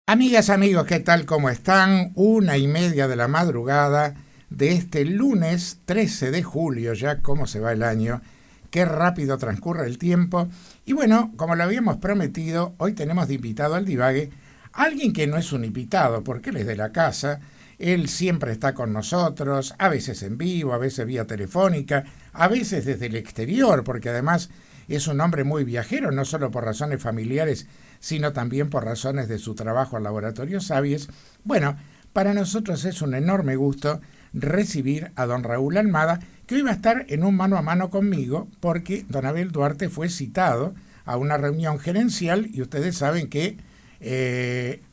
Amigas, amigos, ¿qué tal? ¿Cómo están? 1:30 de la madrugada de este lunes 13 de julio, ya cómo se va el año, qué rápido transcurre el tiempo. Y bueno, como lo habíamos prometido, hoy tenemos de invitado al Divague a alguien que no es un invitado, porque él es de la casa, él siempre está con nosotros, a veces en vivo, a veces vía telefónica, a veces desde el exterior, porque además es un hombre muy viajero, no solo por razones familiares, sino también por razones de su trabajo al Laboratorio Savies. Bueno, para nosotros es un enorme gusto recibir a don Raúl Almada, que hoy va a estar en un mano a mano conmigo, porque don Abel Duarte fue citado a una reunión gerencial y ustedes saben que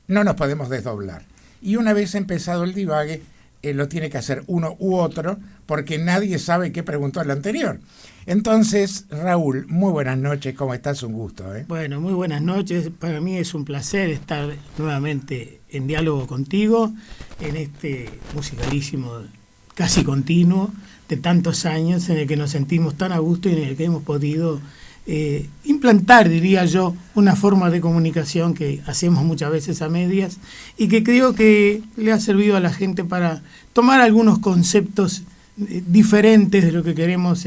no nos podemos desdoblar. Y una vez empezado el divague, lo tiene que hacer uno u otro, porque nadie sabe qué preguntó el anterior. Entonces, Raúl, muy buenas noches, ¿cómo estás? Un gusto. Bueno, muy buenas noches. Para mí es un placer estar nuevamente en diálogo contigo, en este musicalísimo casi continuo de tantos años, en el que nos sentimos tan a gusto y en el que hemos podido implantar, diría yo, una forma de comunicación que hacemos muchas veces a medias y que creo que le ha servido a la gente para tomar algunos conceptos diferentes de lo que queremos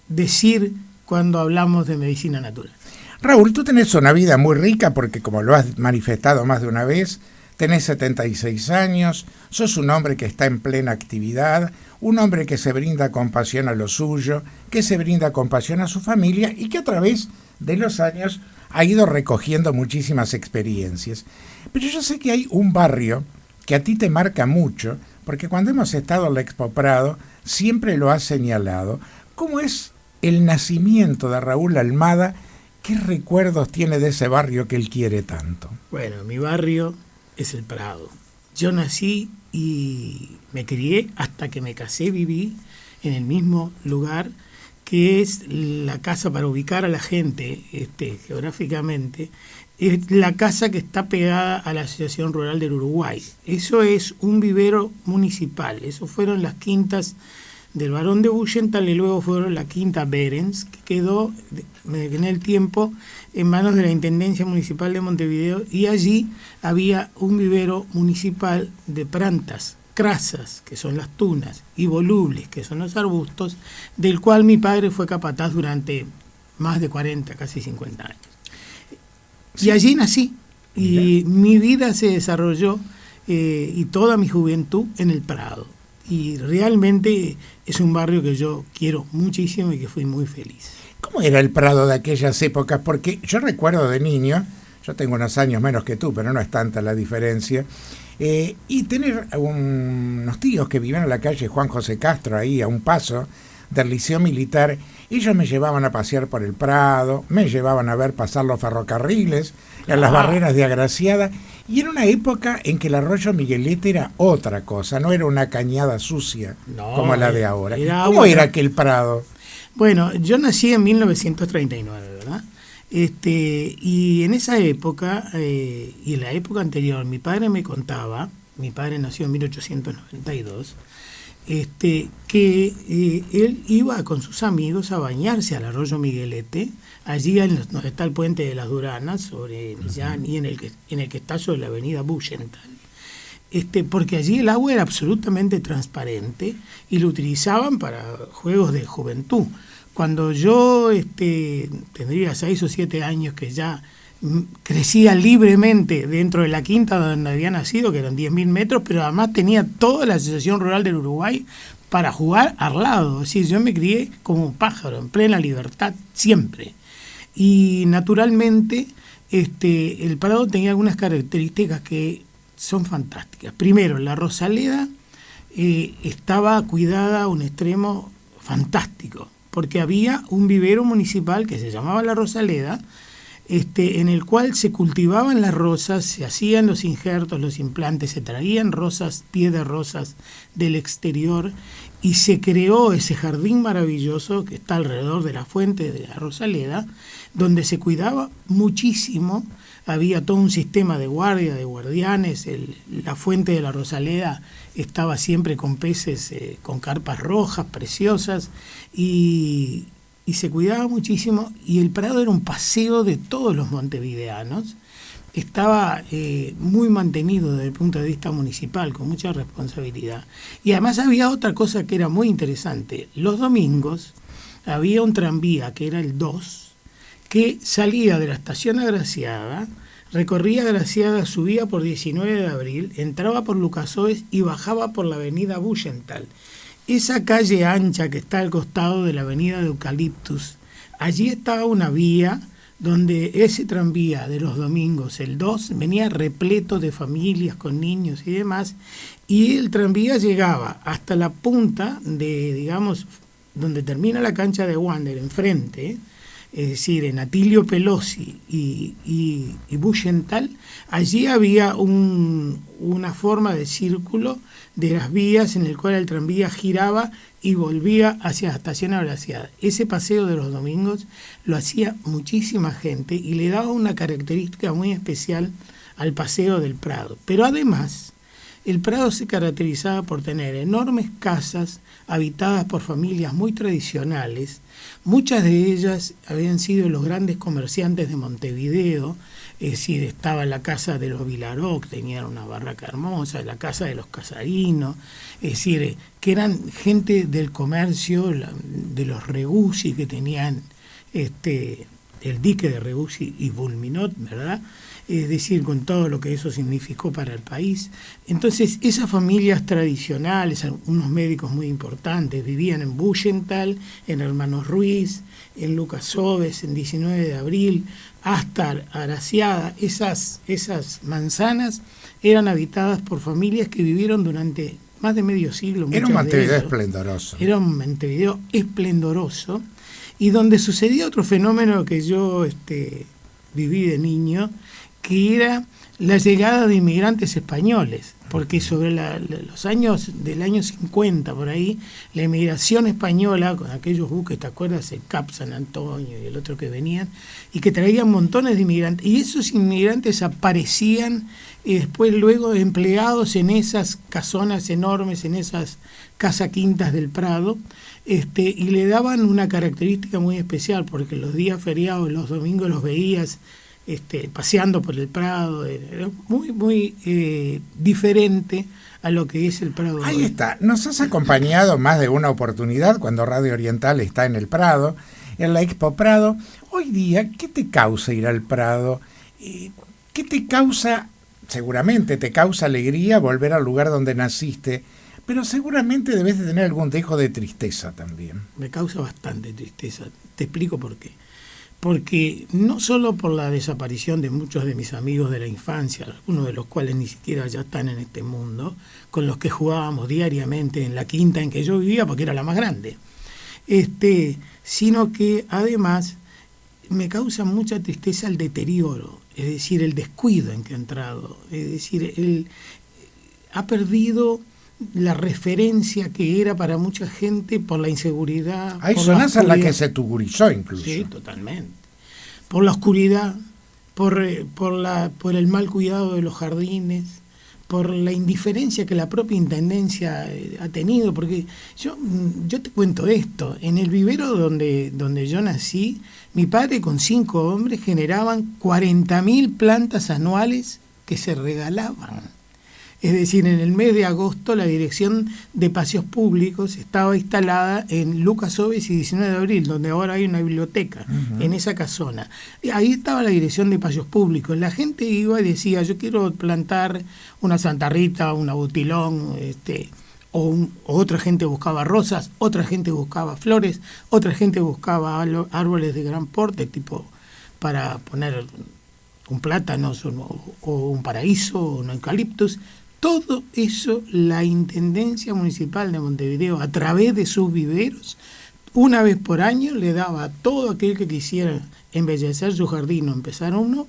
decir cuando hablamos de medicina natural. Raúl, tú tenés una vida muy rica porque, como lo has manifestado más de una vez, tenés 76 años, sos un hombre que está en plena actividad, un hombre que se brinda compasión a lo suyo, que se brinda compasión a su familia y que a través de los años ha ido recogiendo muchísimas experiencias. Pero yo sé que hay un barrio que a ti te marca mucho, porque cuando hemos estado en la Expo Prado siempre lo has señalado. ¿Cómo es el nacimiento de Raúl Almada? ¿Qué recuerdos tiene de ese barrio que él quiere tanto? Bueno, mi barrio es el Prado. Yo nací y me crié hasta que me casé, viví en el mismo lugar, que es la casa, para ubicar a la gente geográficamente, es la casa que está pegada a la Asociación Rural del Uruguay. Eso es un vivero municipal, eso fueron las quintas del Barón de Buyental y luego fueron la quinta Berens, que quedó en el tiempo en manos de la Intendencia Municipal de Montevideo, y allí había un vivero municipal de plantas crasas, que son las tunas, y volubles, que son los arbustos, del cual mi padre fue capataz durante más de 40, casi 50 años. Sí. Y allí nací, y mi vida se desarrolló y toda mi juventud en el Prado. Y realmente es un barrio que yo quiero muchísimo y que fui muy feliz. ¿Cómo era el Prado de aquellas épocas? Porque yo recuerdo de niño, yo tengo unos años menos que tú, pero no es tanta la diferencia, y tener unos tíos que vivían en la calle Juan José Castro, ahí a un paso del Liceo Militar. Ellos me llevaban a pasear por el Prado, me llevaban a ver pasar los ferrocarriles en las barreras de Agraciada, y era una época en que el arroyo Miguelete era otra cosa, no era una cañada sucia como la de ahora. ¿Cómo era aquel Prado? Bueno, yo nací en 1939, ¿verdad? Y en esa época, y en la época anterior, mi padre me contaba, mi padre nació en 1892, que él iba con sus amigos a bañarse al arroyo Miguelete, allí donde está el puente de las Duranas, sobre Millán, y en el que está sobre la avenida Buyental, porque allí el agua era absolutamente transparente y lo utilizaban para juegos de juventud. Cuando yo tendría 6 o 7 años, que ya crecía libremente dentro de la quinta donde había nacido, que eran 10.000 metros, pero además tenía toda la Asociación Rural del Uruguay para jugar al lado. Es decir, yo me crié como un pájaro, en plena libertad, siempre. Y naturalmente el Prado tenía algunas características que son fantásticas. Primero, la Rosaleda estaba cuidada a un extremo fantástico, porque había un vivero municipal que se llamaba La Rosaleda, en el cual se cultivaban las rosas, se hacían los injertos, los implantes, se traían rosas, pies de rosas del exterior, y se creó ese jardín maravilloso que está alrededor de la fuente de la Rosaleda, donde se cuidaba muchísimo. Había todo un sistema de guardia, de guardianes. La fuente de la Rosaleda estaba siempre con peces, con carpas rojas preciosas, y se cuidaba muchísimo, y el Prado era un paseo de todos los montevideanos, estaba muy mantenido desde el punto de vista municipal, con mucha responsabilidad. Y además había otra cosa que era muy interesante. Los domingos había un tranvía, que era el 2, que salía de la estación Agraciada, recorría Agraciada, subía por 19 de abril, entraba por Lucas Oves y bajaba por la avenida Bullenthal. Esa calle ancha que está al costado de la avenida de Eucaliptus, allí estaba una vía donde ese tranvía de los domingos, el 2, venía repleto de familias con niños y demás, y el tranvía llegaba hasta la punta de, digamos, donde termina la cancha de Wander, enfrente, es decir, en Atilio Pelosi y Bullenthal. Allí había una forma de círculo de las vías en el cual el tranvía giraba y volvía hacia la estación Agraciada. Ese paseo de los domingos lo hacía muchísima gente y le daba una característica muy especial al paseo del Prado. Pero además, el Prado se caracterizaba por tener enormes casas habitadas por familias muy tradicionales. Muchas de ellas habían sido los grandes comerciantes de Montevideo, es decir, estaba la casa de los Vilaró, que tenían una barraca hermosa, la casa de los Casarinos, es decir, que eran gente del comercio, de los Regussi, que tenían el dique de Regussi y Bulminot, ¿verdad? Es decir, con todo lo que eso significó para el país. Entonces, esas familias tradicionales, unos médicos muy importantes, vivían en Bullenthal, en Hermanos Ruiz, en Lucas Oves, en 19 de abril, hasta Agraciada. Esas manzanas eran habitadas por familias que vivieron durante más de medio siglo. Era un Montevideo esplendoroso. Era un Montevideo esplendoroso, y donde sucedía otro fenómeno que yo viví de niño, que era la llegada de inmigrantes españoles, porque sobre los años del año 50, por ahí, la inmigración española, con aquellos buques, ¿te acuerdas? El Cap San Antonio y el otro que venían, y que traían montones de inmigrantes, y esos inmigrantes aparecían después luego empleados en esas casonas enormes, en esas casa-quintas del Prado, y le daban una característica muy especial, porque los días feriados, los domingos los veías paseando por el Prado. Era muy, muy diferente a lo que es el Prado. Ahí está, nos has acompañado más de una oportunidad cuando Radio Oriental está en el Prado, en la Expo Prado. Hoy día, ¿qué te causa ir al Prado? ¿Qué te causa? Seguramente te causa alegría volver al lugar donde naciste, pero seguramente debes de tener algún dejo de tristeza también. Me causa bastante tristeza, te explico por qué. Porque no solo por la desaparición de muchos de mis amigos de la infancia, algunos de los cuales ni siquiera ya están en este mundo, con los que jugábamos diariamente en la quinta en que yo vivía, porque era la más grande, sino que además me causa mucha tristeza el deterioro, es decir, el descuido en que ha entrado, es decir, él ha perdido la referencia que era para mucha gente por la inseguridad. Hay zonas en las que se tugurizó incluso. Sí, totalmente. Por la oscuridad, por el mal cuidado de los jardines, por la indiferencia que la propia intendencia ha tenido, porque yo te cuento esto, en el vivero donde yo nací, mi padre con 5 hombres generaban 40.000 plantas anuales que se regalaban. Es decir, en el mes de agosto la Dirección de Paseos Públicos estaba instalada en Lucas Oves y 19 de abril, donde ahora hay una biblioteca, en esa casona. Y ahí estaba la Dirección de Paseos Públicos. La gente iba y decía, yo quiero plantar una Santa Rita, una Butilón, o otra gente buscaba rosas, otra gente buscaba flores, otra gente buscaba árboles de gran porte, tipo para poner un plátano o un paraíso o un eucaliptus. Todo eso la Intendencia Municipal de Montevideo, a través de sus viveros, una vez por año le daba a todo aquel que quisiera embellecer su jardín o empezar uno,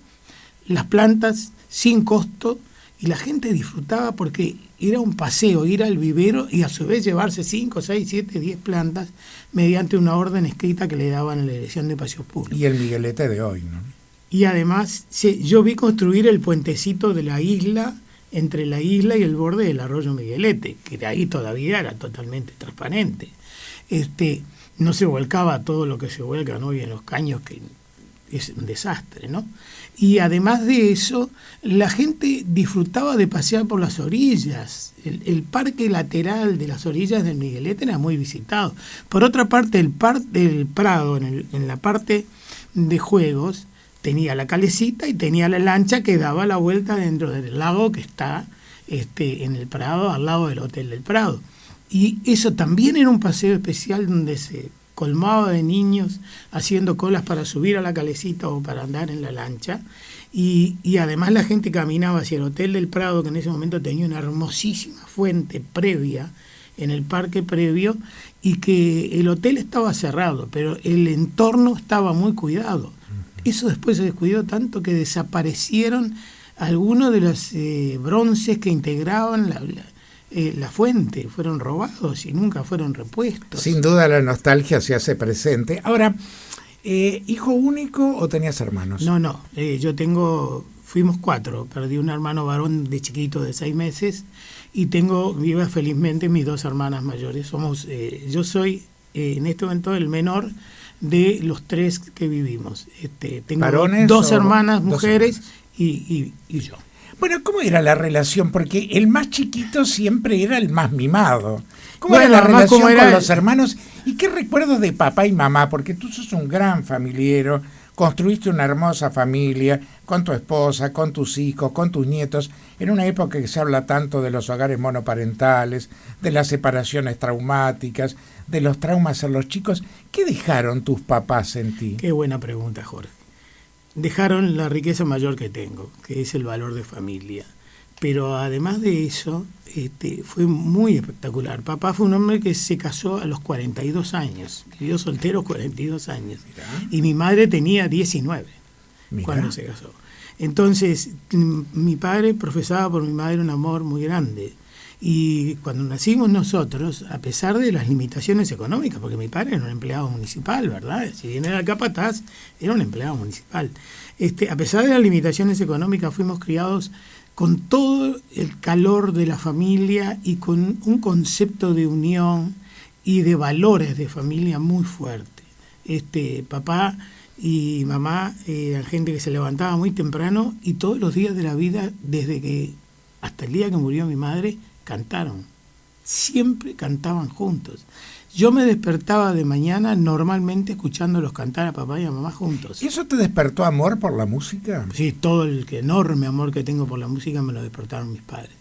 las plantas sin costo, y la gente disfrutaba porque era un paseo, ir al vivero y a su vez llevarse 5, 6, 7, 10 plantas mediante una orden escrita que le daban a la Dirección de Paseos Públicos. Y el Miguelete de hoy, ¿no? Y además yo vi construir el puentecito de la isla, entre la isla y el borde del arroyo Miguelete, que de ahí todavía era totalmente transparente. No se volcaba todo lo que se vuelca, ¿no? Y en los caños, que es un desastre, ¿no? Y además de eso, la gente disfrutaba de pasear por las orillas. El parque lateral de las orillas del Miguelete era muy visitado. Por otra parte, el Prado, en la parte de juegos, tenía la calecita y tenía la lancha que daba la vuelta dentro del lago que está en el Prado, al lado del Hotel del Prado. Y eso también era un paseo especial donde se colmaba de niños haciendo colas para subir a la calecita o para andar en la lancha. Y además la gente caminaba hacia el Hotel del Prado, que en ese momento tenía una hermosísima fuente previa en el parque previo, y que el hotel estaba cerrado, pero el entorno estaba muy cuidado. Eso después se descuidó tanto que desaparecieron algunos de los bronces que integraban la fuente, fueron robados y nunca fueron repuestos. Sin duda la nostalgia se hace presente. Ahora, ¿hijo único o tenías hermanos? No, fuimos 4, perdí un hermano varón de chiquito de 6 meses y tengo viva felizmente mis 2 hermanas mayores. Yo soy en este momento el menor de los 3 que vivimos. Tengo dos hermanas mujeres y yo. Bueno, ¿cómo era la relación? Porque el más chiquito siempre era el más mimado. ¿Cómo era la relación con los hermanos? ¿Y qué recuerdos de papá y mamá? Porque tú sos un gran familiero, construiste una hermosa familia con tu esposa, con tus hijos, con tus nietos, en una época que se habla tanto de los hogares monoparentales, de las separaciones traumáticas, de los traumas en los chicos. ¿Qué dejaron tus papás en ti? Qué buena pregunta, Jorge. Dejaron la riqueza mayor que tengo, que es el valor de familia. Pero además de eso, fue muy espectacular. Papá fue un hombre que se casó a los 42 años, vivió soltero 42 años. Mirá. Y mi madre tenía 19 cuando se casó. Entonces, mi padre profesaba por mi madre un amor muy grande. Y cuando nacimos nosotros, a pesar de las limitaciones económicas, porque mi padre era un empleado municipal, ¿verdad? Si bien era capataz, era un empleado municipal. A pesar de las limitaciones económicas, fuimos criados con todo el calor de la familia y con un concepto de unión y de valores de familia muy fuerte. Papá y mamá eran gente que se levantaba muy temprano y todos los días de la vida, desde que hasta el día que murió mi madre, cantaron. Siempre cantaban juntos. Yo me despertaba de mañana normalmente escuchándolos cantar a papá y a mamá juntos. ¿Y eso te despertó amor por la música? Sí, todo el enorme amor que tengo por la música me lo despertaron mis padres.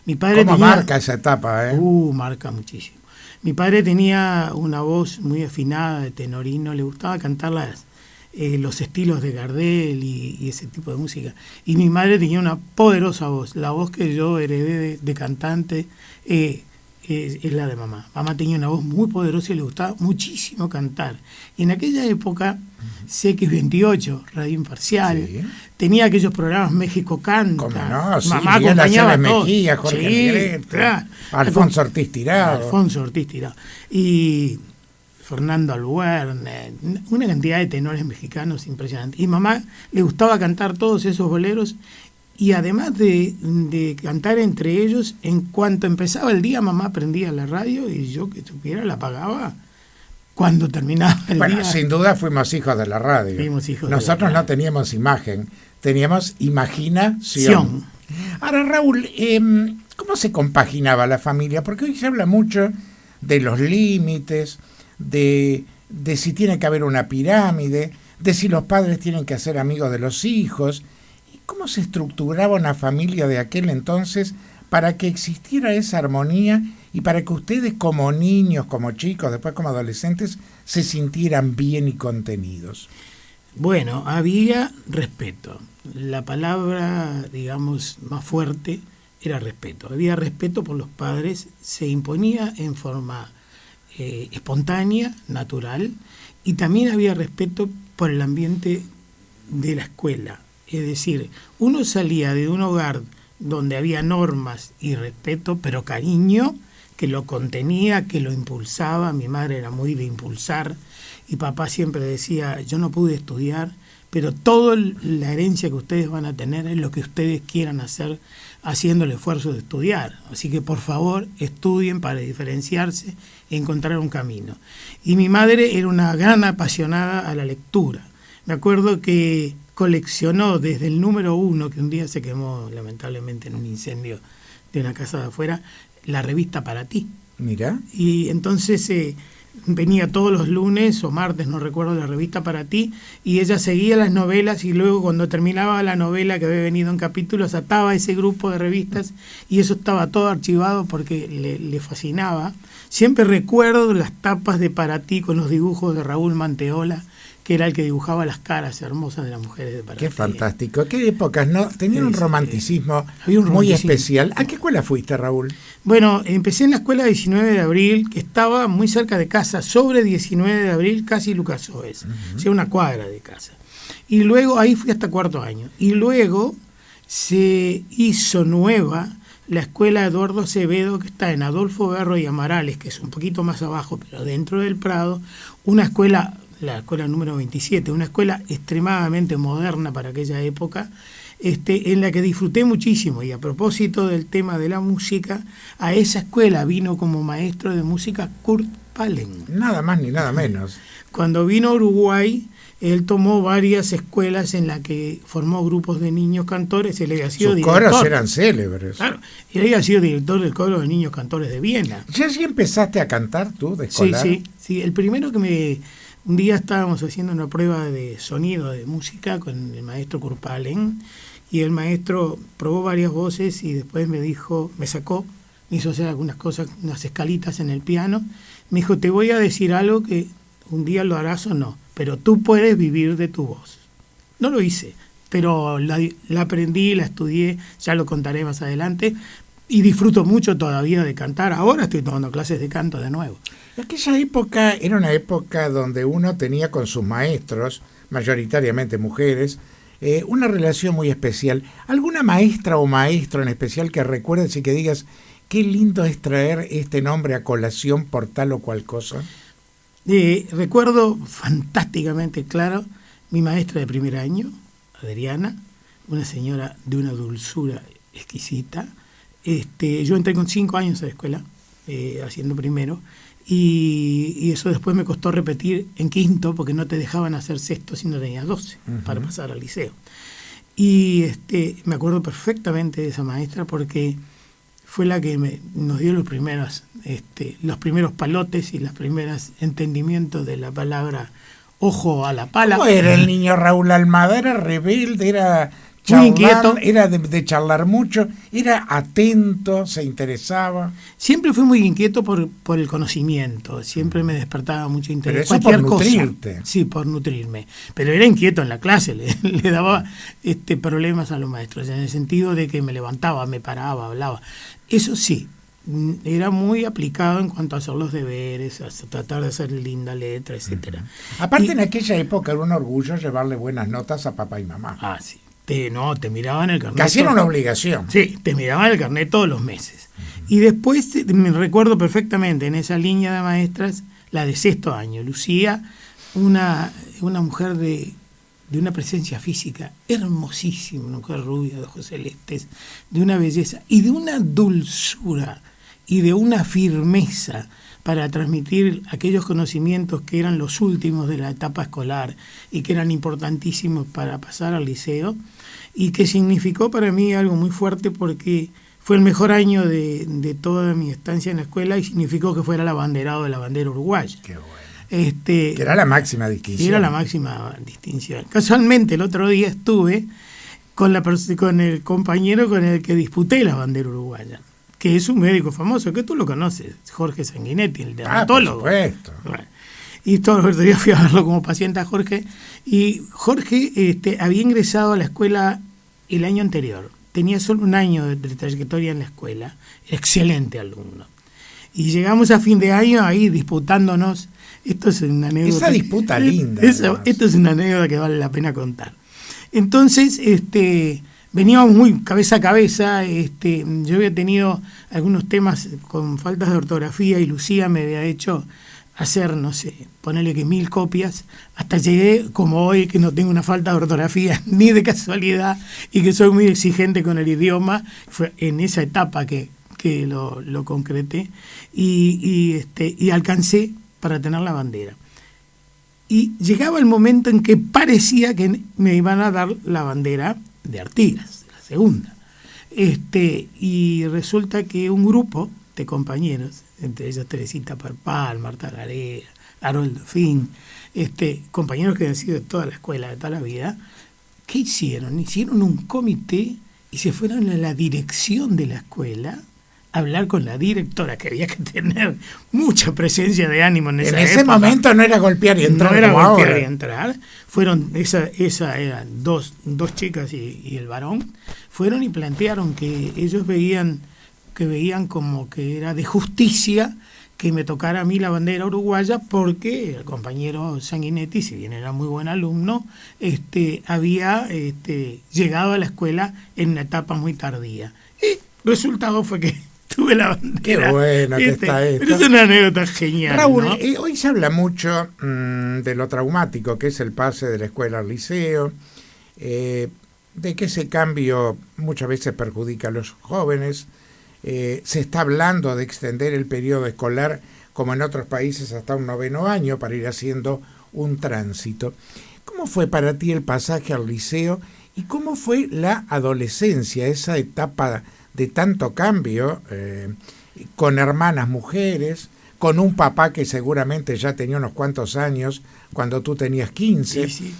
Mi padre ¿Cómo marca esa etapa? Marca muchísimo. Mi padre tenía una voz muy afinada de tenorino, le gustaba cantar los estilos de Gardel y ese tipo de música. Y mi madre tenía una poderosa voz, la voz que yo heredé de cantante es la de mamá. Mamá tenía una voz muy poderosa y le gustaba muchísimo cantar. Y en aquella época, CX28, Radio Imparcial, sí, tenía aquellos programas México Canta. ¿Cómo no? Sí, mamá acompañaba a todos. Mejía, Jorge Almirete, claro. Alfonso Ortiz Tirado. Y Fernando Albuerne, una cantidad de tenores mexicanos impresionantes. Y mamá le gustaba cantar todos esos boleros y además de cantar entre ellos, en cuanto empezaba el día, mamá prendía la radio y yo que supiera la apagaba cuando terminaba el día. Sin duda fuimos hijos de la radio. Nosotros no teníamos imagen, teníamos imaginación. Ahora, Raúl, ¿cómo se compaginaba la familia? Porque hoy se habla mucho de los límites, de si tiene que haber una pirámide, de si los padres tienen que ser amigos de los hijos. ¿Y cómo se estructuraba una familia de aquel entonces para que existiera esa armonía y para que ustedes como niños, como chicos, después como adolescentes, se sintieran bien y contenidos? Bueno, había respeto. La palabra, digamos, más fuerte era respeto. Había respeto por los padres, se imponía en forma espontánea, natural, y también había respeto por el ambiente de la escuela. Es decir, uno salía de un hogar donde había normas y respeto, pero cariño, que lo contenía, que lo impulsaba. Mi madre era muy de impulsar y papá siempre decía, yo no pude estudiar, pero toda la herencia que ustedes van a tener es lo que ustedes quieran hacer haciendo el esfuerzo de estudiar. Así que por favor estudien para diferenciarse y encontrar un camino. Y mi madre era una gran apasionada a la lectura. me acuerdo que coleccionó desde el número 1, que un día se quemó lamentablemente en un incendio de una casa de afuera, la revista Para Ti. Mira. Y entonces venía todos los lunes o martes, no recuerdo, la revista Para Ti, y ella seguía las novelas y luego cuando terminaba la novela que había venido en capítulos, ataba ese grupo de revistas y eso estaba todo archivado porque le fascinaba. Siempre recuerdo las tapas de Para Ti con los dibujos de Raúl Manteola, que era el que dibujaba las caras hermosas de las mujeres de Para Ti. Qué fantástico. Qué épocas, ¿no? Tenían un romanticismo había un muy romanticismo especial. ¿A qué escuela fuiste, Raúl? Bueno, empecé en la escuela 19 de abril, que estaba muy cerca de casa, sobre 19 de abril, casi Lucas Oes, o sea, una cuadra de casa. Y luego, ahí fui hasta cuarto año. Y luego se hizo nueva la escuela Eduardo Acevedo, que está en Adolfo Berro y Amarales, que es un poquito más abajo, pero dentro del Prado, una escuela, la escuela número 27, una escuela extremadamente moderna para aquella época, en la que disfruté muchísimo. Y a propósito del tema de la música, a esa escuela vino como maestro de música Kurt Palen. Nada más ni nada menos. Cuando vino a Uruguay, él tomó varias escuelas en las que formó grupos de niños cantores. Él había sido Sus director. coros eran célebres. Claro, él había sido director del coro de niños cantores de Viena. ¿Ya sí empezaste a cantar tú de escolar? Sí. El primero que un día estábamos haciendo una prueba de sonido, de música, con el maestro Kurt Palen, y el maestro probó varias voces y después me sacó, me hizo hacer algunas cosas, unas escalitas en el piano. Me dijo, te voy a decir algo que un día lo harás o no, pero tú puedes vivir de tu voz. No lo hice, pero la aprendí, la estudié, ya lo contaré más adelante, y disfruto mucho todavía de cantar. Ahora estoy tomando clases de canto de nuevo. Aquella época era una época donde uno tenía con sus maestros, mayoritariamente mujeres, una relación muy especial. ¿Alguna maestra o maestro en especial que recuerdes y que digas, qué lindo es traer este nombre a colación por tal o cual cosa? Recuerdo fantásticamente claro mi maestra de primer año, Adriana, una señora de una dulzura exquisita. Yo entré con 5 años a la escuela, haciendo primero, y eso después me costó repetir en quinto porque no te dejaban hacer sexto si no tenías 12 para pasar al liceo. Y me acuerdo perfectamente de esa maestra porque fue la que nos dio los primeros palotes y los primeros entendimientos de la palabra ojo a la pala. ¿Cómo era el niño Raúl Almada? Era rebelde, era muy inquieto, era de charlar mucho, era atento, se interesaba. Siempre fui muy inquieto por el conocimiento, siempre me despertaba mucho interés. Pero eso por nutrirte. Sí, por nutrirme. Pero era inquieto en la clase, le daba problemas a los maestros, en el sentido de que me levantaba, me paraba, hablaba. Eso sí, era muy aplicado en cuanto a hacer los deberes, a tratar de hacer linda letra, etcétera. Aparte, en aquella época era un orgullo llevarle buenas notas a papá y mamá. Ah, sí. Te miraban el carnet. Casi era una obligación. Sí, te miraban el carnet todos los meses. Y después me recuerdo perfectamente en esa línea de maestras, la de sexto año, Lucía, una mujer de una presencia física hermosísima, una mujer rubia, de ojos celestes, de una belleza y de una dulzura y de una firmeza para transmitir aquellos conocimientos que eran los últimos de la etapa escolar y que eran importantísimos para pasar al liceo, y que significó para mí algo muy fuerte porque fue el mejor año de toda mi estancia en la escuela y significó que fuera el abanderado de la bandera uruguaya. Qué bueno. Que era la máxima distinción. Era la máxima distinción. Casualmente el otro día estuve con el compañero con el que disputé la bandera uruguaya, que es un médico famoso, que tú lo conoces, Jorge Sanguinetti, el dermatólogo. Por supuesto. Bueno, y todos los días fui a verlo como paciente a Jorge, y Jorge había ingresado a la escuela el año anterior, tenía solo un año de trayectoria en la escuela, excelente alumno. Y llegamos a fin de año ahí disputándonos, esto es una anécdota. Esa disputa linda. Esto es una anécdota que vale la pena contar. Entonces, veníamos muy cabeza a cabeza, yo había tenido algunos temas con faltas de ortografía y Lucía me había hecho hacer, no sé, ponerle que 1000 copias, hasta llegué como hoy que no tengo una falta de ortografía ni de casualidad y que soy muy exigente con el idioma. Fue en esa etapa que lo concreté y alcancé para tener la bandera. y llegaba el momento en que parecía que me iban a dar la bandera de Artigas, de la segunda. Y resulta que un grupo de compañeros, entre ellos Teresita Parpal, Marta Garea, Haroldo Fin, compañeros que han sido de toda la escuela, de toda la vida, ¿qué hicieron? Hicieron un comité y se fueron a la dirección de la escuela a hablar con la directora, que había que tener mucha presencia de ánimo en esa época. En ese momento no era golpear y entrar. No era como golpear ahora. y entrar. Fueron, esa eran dos chicas y el varón, fueron y plantearon que ellos veían como que era de justicia que me tocara a mí la bandera uruguaya, porque el compañero Sanguinetti, si bien era muy buen alumno, había llegado a la escuela en una etapa muy tardía. Y el resultado fue que tuve la bandera. Qué bueno que está esto. Pero es una anécdota genial, Raúl, ¿no? Hoy se habla mucho de lo traumático que es el pase de la escuela al liceo, de que ese cambio muchas veces perjudica a los jóvenes. Se está hablando de extender el periodo escolar, como en otros países, hasta un 9º año para ir haciendo un tránsito. ¿Cómo fue para ti el pasaje al liceo y cómo fue la adolescencia, esa etapa de tanto cambio, con hermanas mujeres, con un papá que seguramente ya tenía unos cuantos años cuando tú tenías 15, Sí.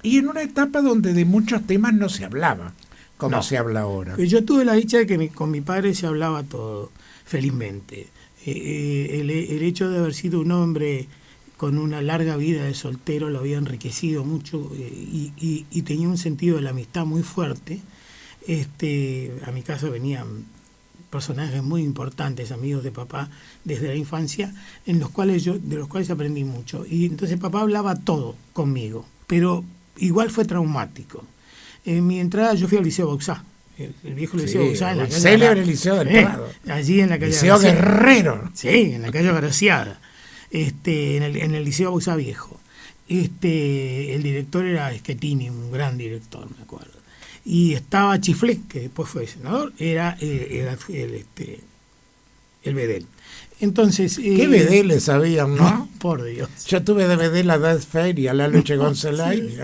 Y en una etapa donde de muchos temas no se hablaba, como No. se habla ahora? Yo tuve la dicha de que con mi padre se hablaba todo, felizmente. El hecho de haber sido un hombre con una larga vida de soltero lo había enriquecido mucho, y tenía un sentido de la amistad muy fuerte. A mi casa venían personajes muy importantes, amigos de papá desde la infancia, de los cuales aprendí mucho. Y entonces papá hablaba todo conmigo, pero igual fue traumático. En mi entrada yo fui al Liceo Bauxá, el viejo Liceo Bauxá, en la el calle célebre Liceo del Prado. Allí en la calle Liceo Guerrero. Sí, en la calle Graciada, en el Liceo Bauxá viejo. El director era Schettini, un gran director, me acuerdo. Y estaba Chiflé, que después fue senador, era el Bedel. Entonces, ¿qué Bedeles sabían, no? Por Dios. Yo tuve de Bedel a Dad Fair y a la Luche González. Sí.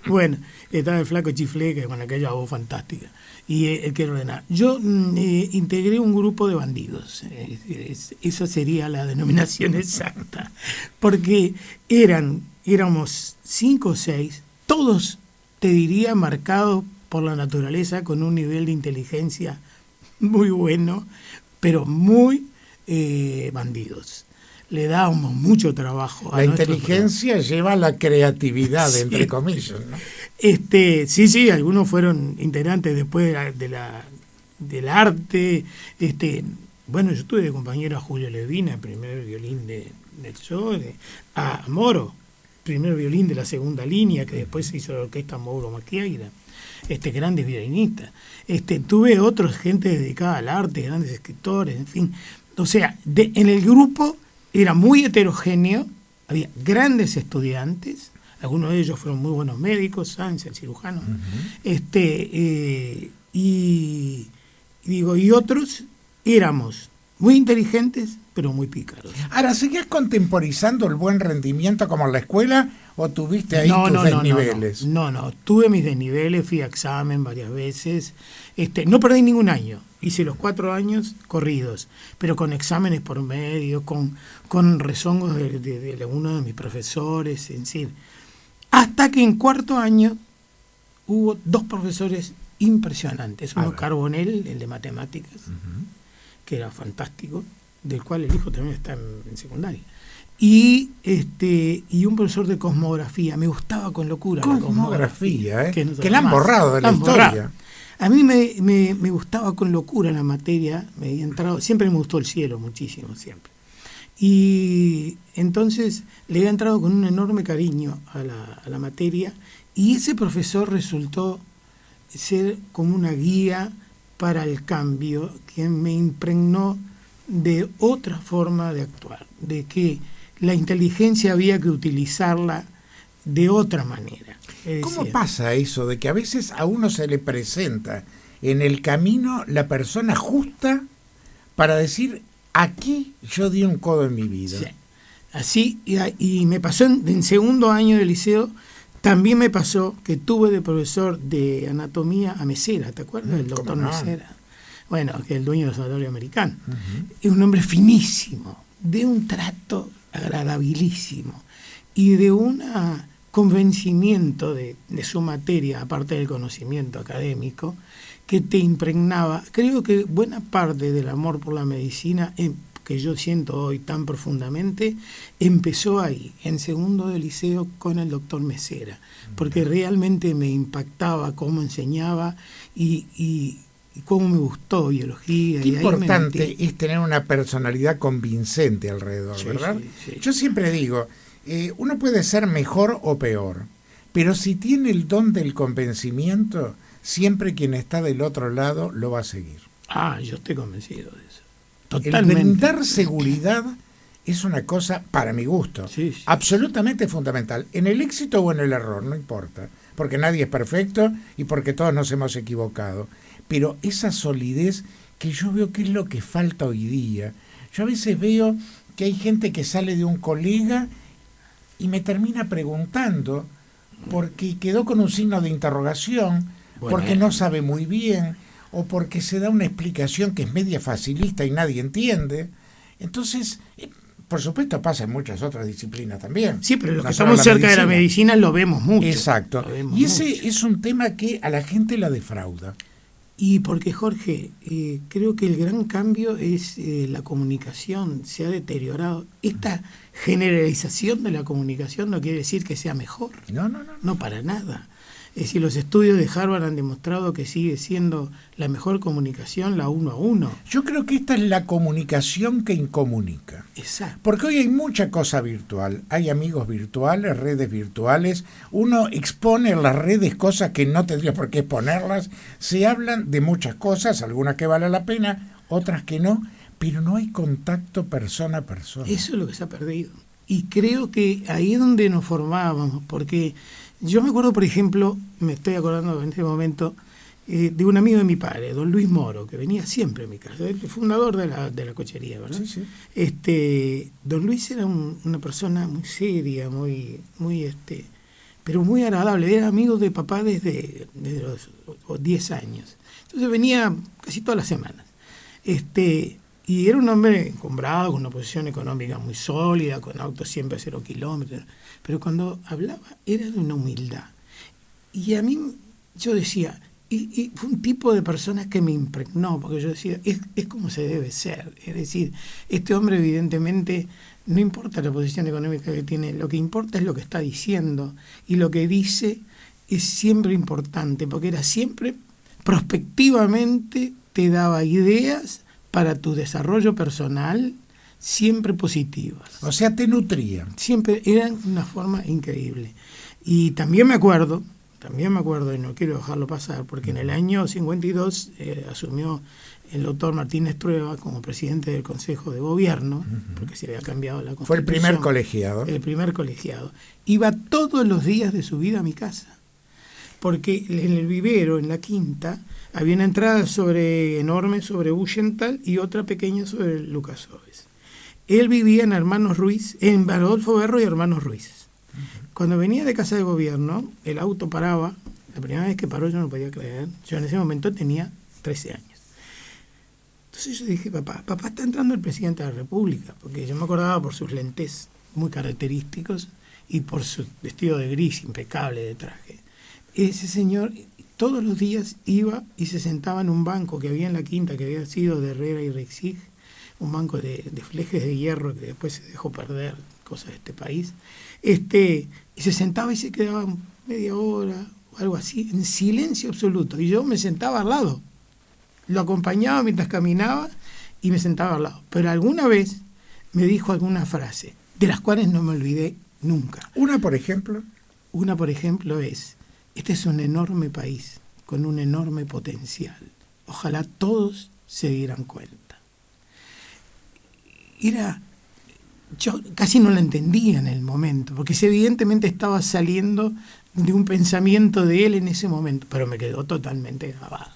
Bueno, estaba el flaco Chiflé, que con aquella voz fantástica, y el que ordenaba. Yo integré un grupo de bandidos, esa sería la denominación exacta, porque éramos 5 o 6, todos, te diría, marcados por la naturaleza, con un nivel de inteligencia muy bueno, pero muy bandidos. Le dábamos mucho trabajo a la inteligencia lleva a la creatividad, sí, entre comillas, ¿no? Sí, algunos fueron integrantes después del arte. Bueno, yo tuve de compañero a Julio Levina, primer violín del show, a Moro, primer violín de la segunda línea, que después se hizo la orquesta Mauro Maquieira, grandes violinistas. Tuve otros, gente dedicada al arte, grandes escritores, en fin. O sea, en el grupo era muy heterogéneo, había grandes estudiantes, algunos de ellos fueron muy buenos médicos, Sánchez, el cirujano, y otros éramos muy inteligentes, pero muy pícaros. Ahora, ¿seguías contemporizando el buen rendimiento como en la escuela o tuviste ahí tus desniveles? No, tuve mis desniveles, fui a examen varias veces, no perdí ningún año, hice los 4 años corridos, pero con exámenes por medio, con rezongos de uno de mis profesores, en fin. Hasta que en 4º año hubo 2 profesores impresionantes, uno Carbonell, el de matemáticas, que era fantástico, del cual el hijo también está en secundaria, y un profesor de cosmografía. Me gustaba con locura la cosmografía, que la han borrado de la historia. A mí me gustaba con locura la materia, siempre me gustó el cielo muchísimo, siempre. Y entonces le había entrado con un enorme cariño a la materia, y ese profesor resultó ser como una guía para el cambio, que me impregnó de otra forma de actuar, de que la inteligencia había que utilizarla de otra manera. ¿Cómo pasa eso de que a veces a uno se le presenta en el camino la persona justa para decir, aquí yo di un codo en mi vida? Sí. Así, y me pasó en segundo año del liceo, también me pasó que tuve de profesor de anatomía a Mesera, ¿te acuerdas? El doctor Mesera. Bueno, que es el dueño del Observatorio Americano. Es un hombre finísimo, de un trato agradabilísimo y de un convencimiento de su materia, aparte del conocimiento académico, que te impregnaba. Creo que buena parte del amor por la medicina, que yo siento hoy tan profundamente, empezó ahí, en segundo de liceo, con el doctor Mesera, porque realmente me impactaba cómo enseñaba y cómo me gustó biología. Qué importante es tener una personalidad convincente alrededor, sí, ¿verdad? Sí. Yo siempre digo, uno puede ser mejor o peor, pero si tiene el don del convencimiento, siempre quien está del otro lado lo va a seguir. Yo estoy convencido de eso. Totalmente. El brindar seguridad es una cosa, para mi gusto, absolutamente fundamental. En el éxito o en el error, no importa, porque nadie es perfecto y porque todos nos hemos equivocado. Pero esa solidez que yo veo que es lo que falta hoy día. Yo a veces veo que hay gente que sale de un colega y me termina preguntando porque quedó con un signo de interrogación, porque no sabe muy bien, o porque se da una explicación que es media facilista y nadie entiende. Entonces, por supuesto pasa en muchas otras disciplinas también. Sí, pero los que estamos cerca de la medicina lo vemos mucho. Exacto. Y ese es un tema que a la gente la defrauda. Y porque, Jorge, creo que el gran cambio es la comunicación, se ha deteriorado. Esta generalización de la comunicación no quiere decir que sea mejor. No para nada. Es decir, los estudios de Harvard han demostrado que sigue siendo la mejor comunicación la 1 a 1. Yo creo que esta es la comunicación que incomunica. Exacto. Porque hoy hay mucha cosa virtual. Hay amigos virtuales, redes virtuales. Uno expone en las redes cosas que no tendría por qué exponerlas. Se hablan de muchas cosas, algunas que valen la pena, otras que no, pero no hay contacto persona a persona. Eso es lo que se ha perdido. Y creo que ahí es donde nos formábamos, porque yo me acuerdo, por ejemplo, me estoy acordando en este momento, de un amigo de mi padre, don Luis Moro, que venía siempre a mi casa, el fundador de la cochería, ¿verdad? Sí. Don Luis era una persona muy seria, muy pero muy agradable. Era amigo de papá desde los 10 años. Entonces venía casi todas las semanas. Y era un hombre encumbrado, con una posición económica muy sólida, con autos siempre a 0 kilómetros. Pero cuando hablaba era de una humildad. Y a mí, yo decía, y fue un tipo de persona que me impregnó, porque yo decía, es como se debe ser. Es decir, este hombre evidentemente, no importa la posición económica que tiene, lo que importa es lo que está diciendo. Y lo que dice es siempre importante, porque era siempre, prospectivamente, te daba ideas para tu desarrollo personal, siempre positivas. O sea, te nutría. Siempre eran una forma increíble. Y también me acuerdo, y no quiero dejarlo pasar, porque en el año 52 asumió el doctor Martínez Trueba como presidente del Consejo de Gobierno, porque se había cambiado la Constitución. Fue el primer colegiado. El primer colegiado. Iba todos los días de su vida a mi casa, porque en el vivero, en la quinta, había una entrada enorme sobre Buchental y otra pequeña sobre Lucas Oves. Él vivía en Hermanos Ruiz, en Adolfo Berro y Hermanos Ruiz. Cuando venía de casa de gobierno, el auto paraba. La primera vez que paró yo no podía creer. Yo en ese momento tenía 13 años. Entonces yo dije, papá está entrando el presidente de la República, porque yo me acordaba por sus lentes muy característicos y por su vestido de gris impecable de traje. Ese señor todos los días iba y se sentaba en un banco que había en la quinta, que había sido de Herrera y Rexig, un banco de flejes de hierro que después se dejó perder, cosas de este país, y se sentaba y se quedaba media hora o algo así, en silencio absoluto, y yo me sentaba al lado, lo acompañaba mientras caminaba y me sentaba al lado, pero alguna vez me dijo alguna frase, de las cuales no me olvidé nunca. ¿Una, por ejemplo? Una, por ejemplo, es: este es un enorme país con un enorme potencial. Ojalá todos se dieran cuenta. Yo casi no la entendía en el momento, porque evidentemente estaba saliendo de un pensamiento de él en ese momento, pero me quedó totalmente grabado.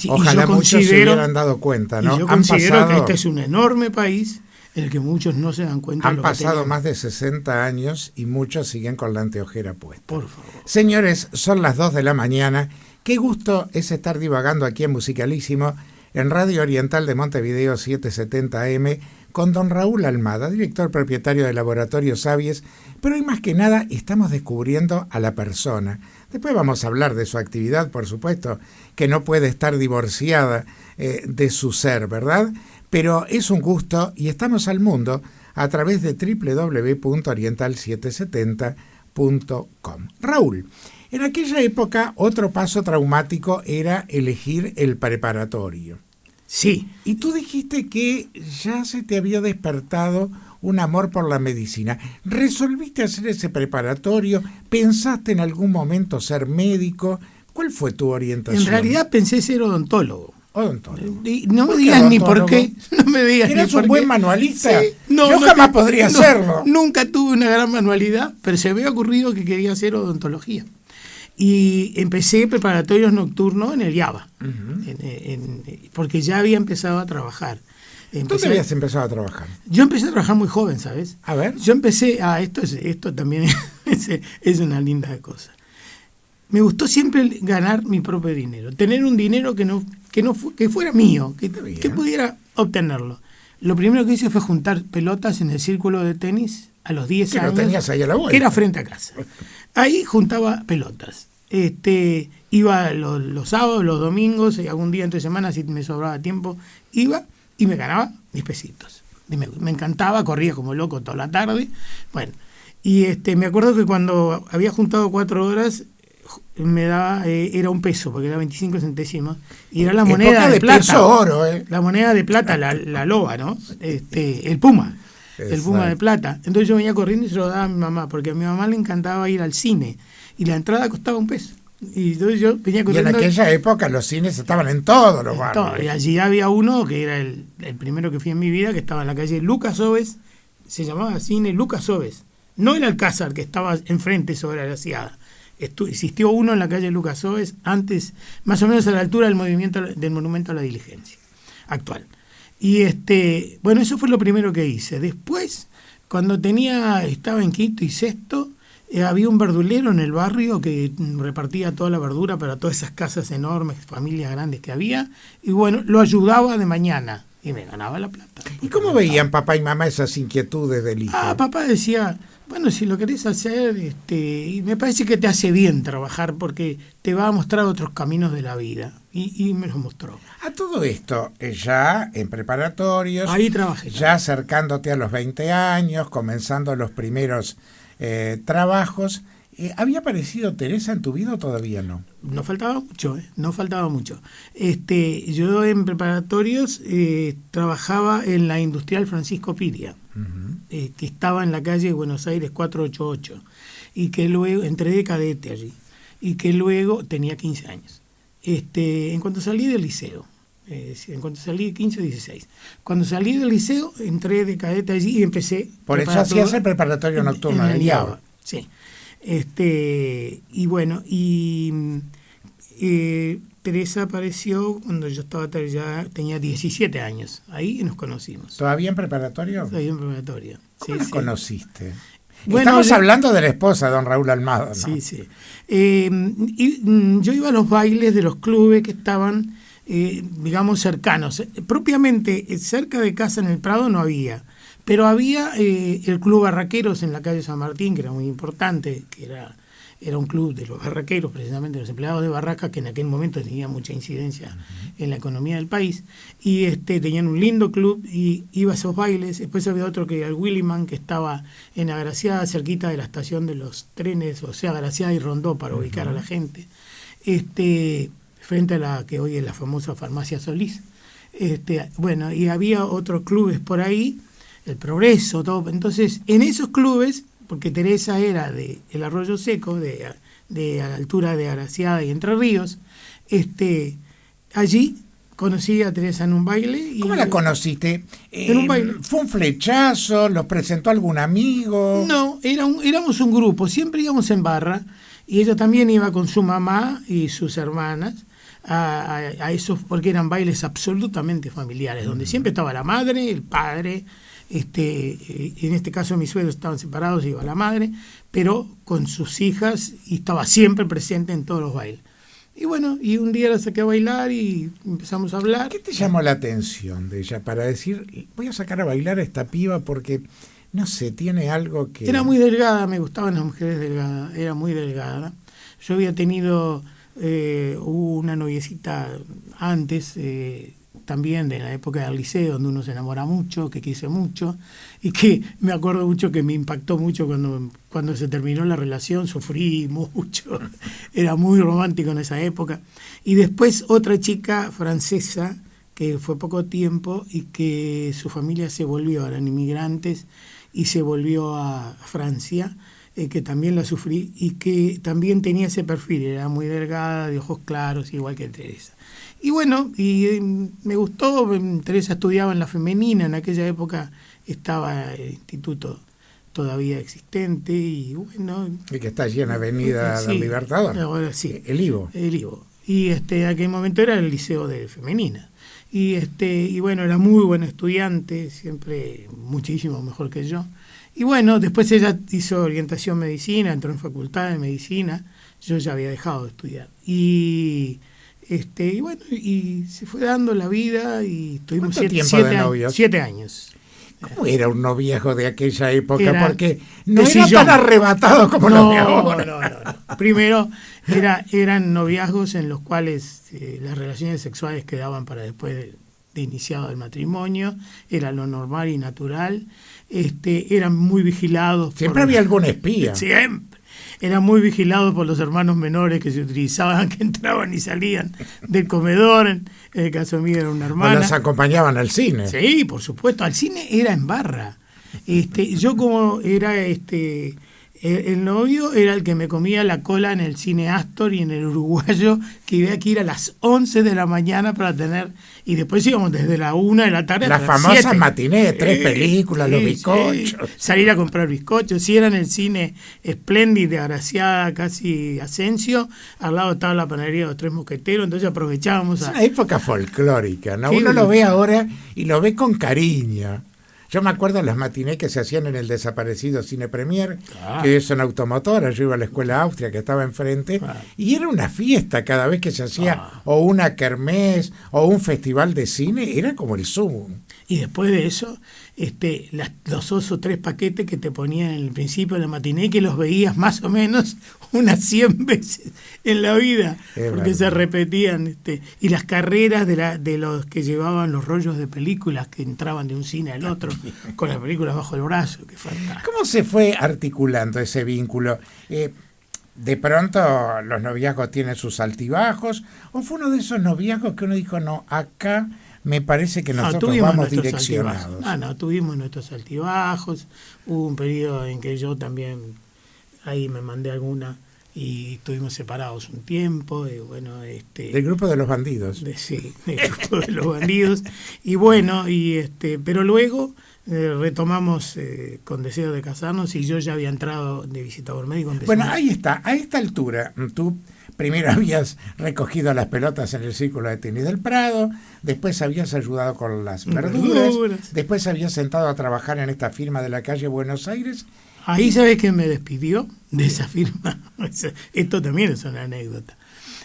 Ojalá muchos se hubieran dado cuenta, ¿no? Y yo considero que este es un enorme país en el que muchos no se dan cuenta. Han de lo que pasado tenían. más de 60 años y muchos siguen con la anteojera puesta. Por favor. Señores, son las 2 de la mañana. Qué gusto es estar divagando aquí en Musicalísimo, en Radio Oriental de Montevideo 770 AM, con don Raúl Almada, director propietario de Laboratorio Savies, pero hoy más que nada estamos descubriendo a la persona. Después vamos a hablar de su actividad, por supuesto, que no puede estar divorciada de su ser, ¿verdad? Pero es un gusto y estamos al mundo a través de www.oriental770.com. Raúl, en aquella época otro paso traumático era elegir el preparatorio. Sí. Y tú dijiste que ya se te había despertado un amor por la medicina. ¿Resolviste hacer ese preparatorio? ¿Pensaste en algún momento ser médico? ¿Cuál fue tu orientación? En realidad pensé ser odontólogo. Odontólogo. Y no me ¿Por qué digas ni por odontólogo? qué. No me digas ni ¿Eras por un buen qué. manualista? Sí. No, Yo no jamás te- podría no, hacerlo. Nunca tuve una gran manualidad, pero se me había ocurrido que quería hacer odontología. Y empecé preparatorios nocturnos en el IABA, porque ya había empezado a trabajar. ¿Dónde habías empezado a trabajar? Yo empecé a trabajar muy joven, ¿sabes? A ver. Yo empecé, esto también es una linda cosa. Me gustó siempre ganar mi propio dinero, tener un dinero que fuera mío, que pudiera obtenerlo. Lo primero que hice fue juntar pelotas en el círculo de tenis a los 10 Que años. lo tenías ahí a la vuelta. Que era frente a casa. Ahí juntaba pelotas. Iba los sábados, los domingos, y algún día entre semana, si me sobraba tiempo, iba y me ganaba mis pesitos. Y me encantaba, corría como loco toda la tarde. Bueno, y me acuerdo que cuando había juntado 4 horas, me daba, era un peso, porque era 25 centésimos, y era la moneda Época de plata. peso oro, La moneda de plata, la loba, ¿no? El puma. El puma de plata. Entonces yo venía corriendo y se lo daba a mi mamá, porque a mi mamá le encantaba ir al cine, y la entrada costaba un peso. Y entonces yo venía Y en corriendo. aquella época los cines estaban en todos los barrios. Y allí había uno que era el primero que fui en mi vida, que estaba en la calle Lucas Oves, se llamaba Cine Lucas Oves. No el Alcázar, que estaba enfrente sobre la Ciada. Existió uno en la calle Lucas Oves, antes, más o menos a la altura del Monumento a la Diligencia, actual. Y bueno, eso fue lo primero que hice. Después, cuando estaba en quinto y sexto, había un verdulero en el barrio que repartía toda la verdura para todas esas casas enormes, familias grandes que había, y bueno, lo ayudaba de mañana y me ganaba la plata. ¿Y cómo veían papá y mamá esas inquietudes del hijo? Papá decía, bueno, si lo querés hacer, y me parece que te hace bien trabajar porque te va a mostrar otros caminos de la vida. Y me los mostró. A todo esto, ya en preparatorios, Ahí trabajé. ya acercándote a los 20 años, comenzando los primeros trabajos, ¿había aparecido Teresa en tu vida o todavía no? No faltaba mucho, no faltaba mucho. Yo en preparatorios trabajaba en la Industrial Francisco Piria, que estaba en la calle Buenos Aires 488, y que luego entré de cadete allí, y que luego tenía 15 años. En cuanto salí del liceo, en cuanto salí 15 o 16, cuando salí del liceo entré de cadete allí y empecé. Por eso hacías el preparatorio nocturno en del el IABA. IABA. Sí. Y bueno, Teresa apareció cuando yo ya tenía 17 años. Ahí nos conocimos. ¿Todavía en preparatorio? Ahí en preparatorio. ¿Cómo la conociste? Bueno, Estamos hablando de la esposa de don Raúl Almada, ¿no? Sí, sí. Yo iba a los bailes de los clubes que estaban, digamos, cercanos. Propiamente cerca de casa en el Prado no había, pero había el Club Barraqueros en la calle San Martín, que era muy importante, que era un club de los barraqueros, precisamente los empleados de barracas, que en aquel momento tenía mucha incidencia en la economía del país, y tenían un lindo club y iba a esos bailes. Después había otro que era el Williman, que estaba en Agraciada, cerquita de la estación de los trenes, o sea, Agraciada y Rondó, para ubicar a la gente, frente a la que hoy es la famosa Farmacia Solís. Bueno, y había otros clubes por ahí, el Progreso, todo. Entonces, en esos clubes, porque Teresa era de el Arroyo Seco, de a la altura de Agraciada y Entre Ríos, allí conocí a Teresa en un baile. ¿Cómo la conociste? En un baile. ¿Fue un flechazo? ¿Los presentó algún amigo? No, éramos un grupo, siempre íbamos en barra, y ella también iba con su mamá y sus hermanas a esos, porque eran bailes absolutamente familiares, donde siempre estaba la madre, el padre, en este caso mis suegros estaban separados, iba la madre, pero con sus hijas, y estaba siempre presente en todos los bailes. Y bueno, y un día la saqué a bailar y empezamos a hablar. ¿Qué te llamó la atención de ella para decir, voy a sacar a bailar a esta piba porque, no sé, tiene algo que... Era muy delgada, me gustaban las mujeres delgadas, era muy delgada. Yo había tenido una noviecita antes, también de la época del liceo, donde uno se enamora mucho, que quise mucho, y que me acuerdo mucho que me impactó mucho cuando se terminó la relación, sufrí mucho, era muy romántico en esa época. Y después otra chica francesa, que fue poco tiempo, y que su familia se volvió, eran inmigrantes, y se volvió a Francia, que también la sufrí, y que también tenía ese perfil, era muy delgada, de ojos claros, igual que Teresa. Y bueno, me gustó, Teresa estudiaba en la femenina, en aquella época estaba el instituto todavía existente, y bueno... Y que está allí en Avenida del Libertador. Ahora sí. El Ivo. El Ivo. Y en aquel momento era el liceo de femenina. Y bueno, era muy buena estudiante, siempre muchísimo mejor que yo. Y bueno, después ella hizo orientación medicina, entró en facultad de medicina, yo ya había dejado de estudiar. Y bueno, y se fue dando la vida y estuvimos 7 años. ¿Cómo era un noviazgo de aquella época? Porque no era tan arrebatado como los de ahora. No. Primero eran noviazgos en los cuales las relaciones sexuales quedaban para después de iniciado el matrimonio, era lo normal y natural. Eran muy vigilados. Siempre había algún espía. Siempre. Eran muy vigilados por los hermanos menores que se utilizaban, que entraban y salían del comedor. En el caso mío era una hermana. ¿O las acompañaban al cine? Sí, por supuesto. Al cine era en barra. Yo como era el novio, era el que me comía la cola en el cine Astor y en el Uruguayo, que había que ir a las 11 de la mañana para tener... Y después íbamos desde la 1 de la tarde hasta las famosas matinés, 3 películas, los bizcochos. Salir a comprar bizcochos. Si era en el cine Splendid de Agraciada, casi Asensio, al lado estaba la panadería de los Tres Mosqueteros, entonces aprovechábamos. Es una época folclórica, ¿no? Uno lo ve ahora y lo ve con cariño. Yo me acuerdo de las matinés que se hacían en el desaparecido Cine Premier, que es una automotora. Yo iba a la escuela Austria, que estaba enfrente, y era una fiesta cada vez que se hacía o una kermés o un festival de cine, era como el Zoom. Y después de eso, los 2 o 3 paquetes que te ponían en el principio de la matiné, que los veías más o menos unas 100 veces en la vida, porque se repetían. Y las carreras de los que llevaban los rollos de películas, que entraban de un cine al otro, con las películas bajo el brazo, que fantástico. ¿Cómo se fue articulando ese vínculo? De pronto los noviazgos tienen sus altibajos, o fue uno de esos noviazgos que uno dijo, no, acá me parece que nosotros vamos direccionados. No, tuvimos nuestros altibajos. Hubo un periodo en que yo también ahí me mandé alguna y estuvimos separados un tiempo. Y bueno, del grupo de los bandidos. Sí, del grupo de los bandidos. Y bueno, pero luego retomamos con deseo de casarnos, y yo ya había entrado de visitador médico. Bueno, ahí está. A esta altura, tú primero habías recogido las pelotas en el Círculo de Tenis del Prado, después habías ayudado con las verduras, después habías sentado a trabajar en esta firma de la calle Buenos Aires. Ahí sabes que me despidió de esa firma. Esto también es una anécdota.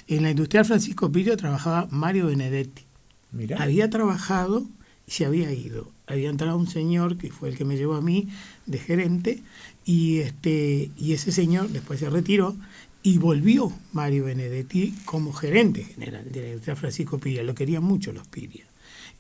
En la Industrial Francisco Pirio trabajaba Mario Benedetti. Mirá. Había trabajado y se había ido. Había entrado un señor que fue el que me llevó a mí de gerente, y ese señor después se retiró. Y volvió Mario Benedetti como gerente general de la Industrial Francisco Piria. Lo querían mucho los Piria.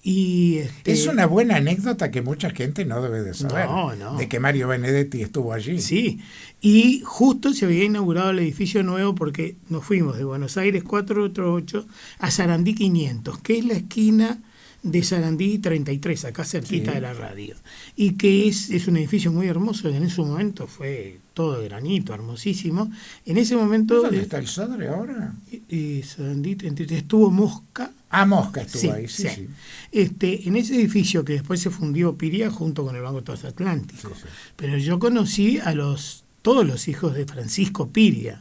Es una buena anécdota que mucha gente no debe de saber. No. De que Mario Benedetti estuvo allí. Sí, y justo se había inaugurado el edificio nuevo, porque nos fuimos de Buenos Aires 488 a Sarandí 500, que es la esquina de Sarandí 33, acá cerquita de la radio. Y que es un edificio muy hermoso, que en ese momento fue todo de granito, hermosísimo. En ese momento... ¿Dónde está el Sodre ahora? Sarandí 33, estuvo Mosca. Mosca estuvo ahí, sí. En ese edificio, que después se fundió Piria junto con el Banco Transatlántico. Sí. Pero yo conocí a los todos los hijos de Francisco Piria.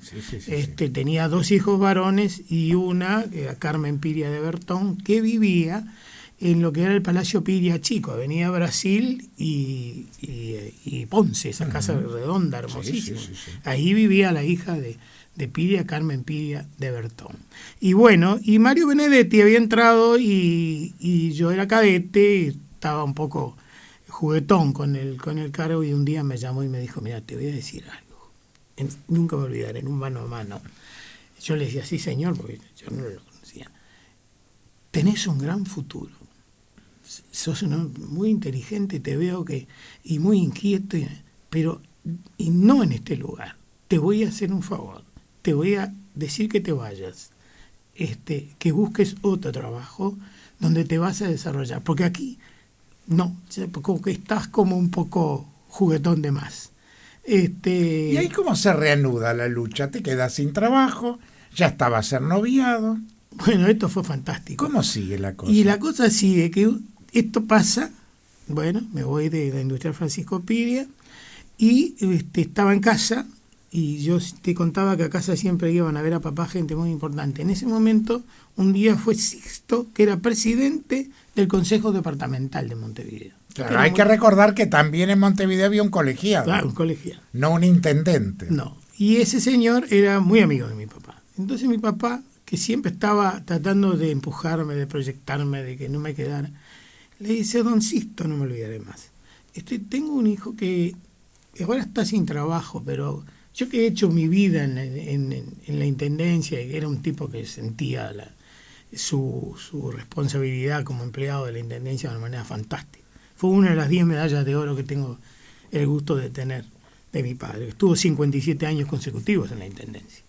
Tenía 2 hijos varones y una, Carmen Piria de Bertón, que vivía en lo que era el Palacio Piria Chico, Avenida Brasil y Ponce, esa casa redonda, hermosísima. Ahí vivía la hija de Piria, Carmen Piria de Bertón. Y bueno, y Mario Benedetti había entrado y yo era cadete, y estaba un poco juguetón con el cargo, y un día me llamó y me dijo: mira, te voy a decir algo. Nunca me olvidaré, en un mano a mano. Yo le decía: sí, señor, porque yo no lo conocía. Tenés un gran futuro. Sos un hombre muy inteligente, te veo y muy inquieto, pero no en este lugar. Te voy a hacer un favor. Te voy a decir que te vayas, que busques otro trabajo donde te vas a desarrollar. Porque aquí, no, como que estás como un poco juguetón de más. ¿Y ahí cómo se reanuda la lucha? Te quedas sin trabajo, ya estaba a ser noviado. Bueno, esto fue fantástico. ¿Cómo sigue la cosa? Y la cosa sigue, que esto pasa, bueno, me voy de la Industrial Francisco Piria y estaba en casa, y yo te contaba que a casa siempre iban a ver a papá gente muy importante. En ese momento, un día fue Sixto, que era presidente del Consejo Departamental de Montevideo. Claro, hay que recordar que también en Montevideo había un colegiado. Claro, un colegiado. No un intendente. No, y ese señor era muy amigo de mi papá. Entonces mi papá, que siempre estaba tratando de empujarme, de proyectarme, de que no me quedara, le dice: don Sixto, no me olvidaré más. Tengo un hijo que ahora está sin trabajo, pero yo que he hecho mi vida en la intendencia, y era un tipo que sentía su responsabilidad como empleado de la intendencia de una manera fantástica. Fue una de las 10 medallas de oro que tengo el gusto de tener de mi padre. Estuvo 57 años consecutivos en la intendencia.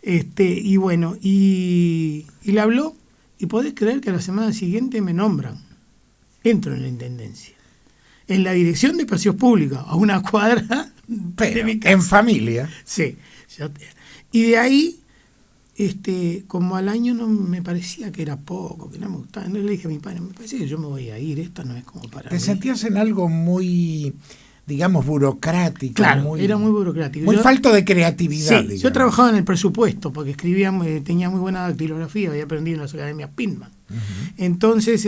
Y bueno, y le habló, y podés creer que a la semana siguiente me nombran. Entro en la intendencia, en la dirección de espacios públicos, a una cuadra de mi casa. En familia. Sí. Y de ahí, como al año no me parecía que era poco, que no me gustaba. Entonces le dije a mi padre: me parece que yo me voy a ir, esto no es como para ¿Te mí. sentías en algo muy, digamos, burocrático? Claro, era muy burocrático. Muy falto de creatividad. Sí, yo trabajaba en el presupuesto, porque escribía, tenía muy buena dactilografía, había aprendido en las academias Pitman. Uh-huh. Entonces,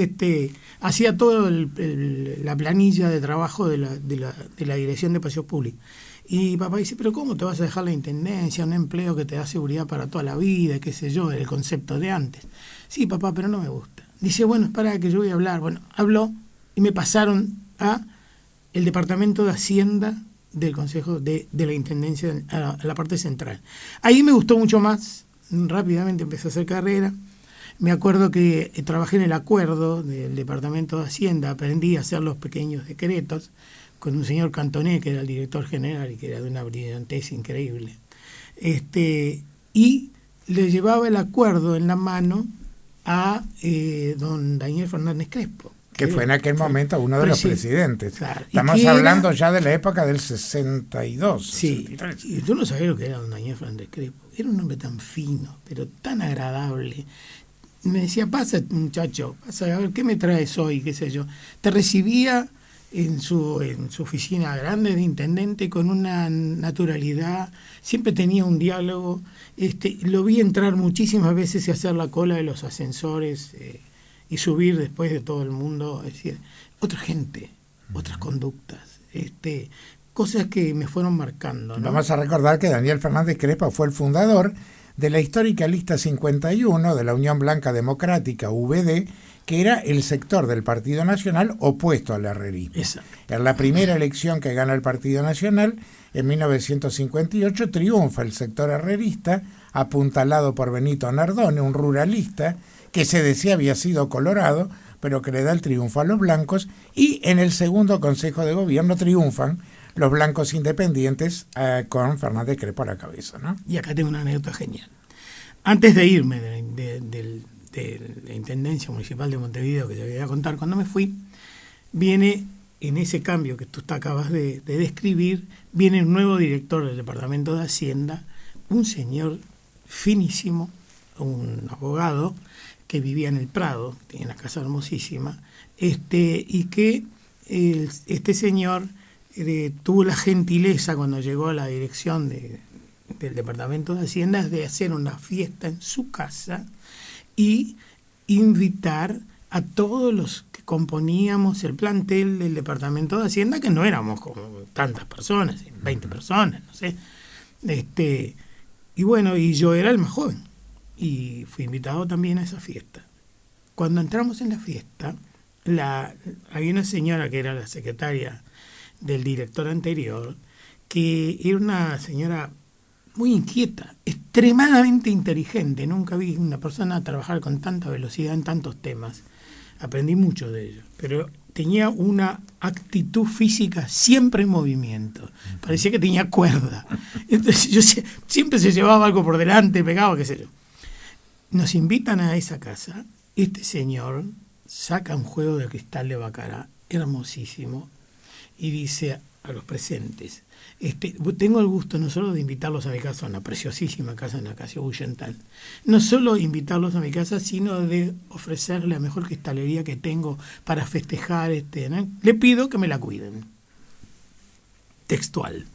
hacía toda la planilla de trabajo de la Dirección de Espacios Públicos. Y papá dice: pero ¿cómo te vas a dejar la intendencia, un empleo que te da seguridad para toda la vida, qué sé yo, el concepto de antes? Sí, papá, pero no me gusta. Dice: bueno, espera que yo voy a hablar. Bueno, habló y me pasaron a el Departamento de Hacienda del Consejo de la Intendencia, a la parte central. Ahí me gustó mucho más, rápidamente empecé a hacer carrera. Me acuerdo que trabajé en el acuerdo del Departamento de Hacienda, aprendí a hacer los pequeños decretos con un señor Cantoné, que era el director general y que era de una brillantez increíble. Y le llevaba el acuerdo en la mano a don Daniel Fernández Crespo. Que fue en aquel momento uno de los presidentes. Claro. Estamos hablando ya de la época del 62. Sí, 63. Y yo no sabía lo que era don Daniel Fernández Crespo. Era un hombre tan fino, pero tan agradable. Me decía: pasa, muchacho, pasa, a ver, ¿qué me traes hoy? Qué sé yo. Te recibía en su oficina grande de intendente con una naturalidad, siempre tenía un diálogo. Lo vi entrar muchísimas veces y hacer la cola de los ascensores y subir después de todo el mundo, es decir, otra gente, otras conductas, cosas que me fueron marcando, ¿no? Vamos a recordar que Daniel Fernández Crespo fue el fundador de la histórica Lista 51 de la Unión Blanca Democrática, UBD, que era el sector del Partido Nacional opuesto al herrerismo. Exacto. En la primera elección que gana el Partido Nacional, en 1958, triunfa el sector herrerista, apuntalado por Benito Nardone, un ruralista que se decía había sido colorado, pero que le da el triunfo a los blancos, y en el segundo Consejo de Gobierno triunfan los blancos independientes con Fernández Crespo a la cabeza, ¿no? Y acá tengo una anécdota genial. Antes de irme de la Intendencia Municipal de Montevideo, que te voy a contar, cuando me fui, viene, en ese cambio que tú acabas de describir, viene un nuevo director del Departamento de Hacienda, un señor finísimo, un abogado que vivía en el Prado, tenía una casa hermosísima, y que este señor tuvo la gentileza cuando llegó a la dirección del Departamento de Hacienda de hacer una fiesta en su casa y invitar a todos los que componíamos el plantel del Departamento de Hacienda, que no éramos como tantas personas, 20 personas, no sé. Y bueno, y yo era el más joven y fui invitado también a esa fiesta. Cuando entramos en la fiesta, había una señora que era la secretaria del director anterior, que era una señora muy inquieta, extremadamente inteligente. Nunca vi una persona trabajar con tanta velocidad en tantos temas. Aprendí mucho de ello, pero tenía una actitud física siempre en movimiento. Parecía que tenía cuerda. Entonces yo siempre se llevaba algo por delante, pegaba, qué sé yo. Nos invitan a esa casa. Este señor saca un juego de cristal de baccarat hermosísimo y dice a los presentes: tengo el gusto no solo de invitarlos a mi casa, una preciosísima casa en Acacio Buyental, no solo invitarlos a mi casa, sino de ofrecerle la mejor cristalería que tengo para festejar, ¿no? Le pido que me la cuiden. Textual.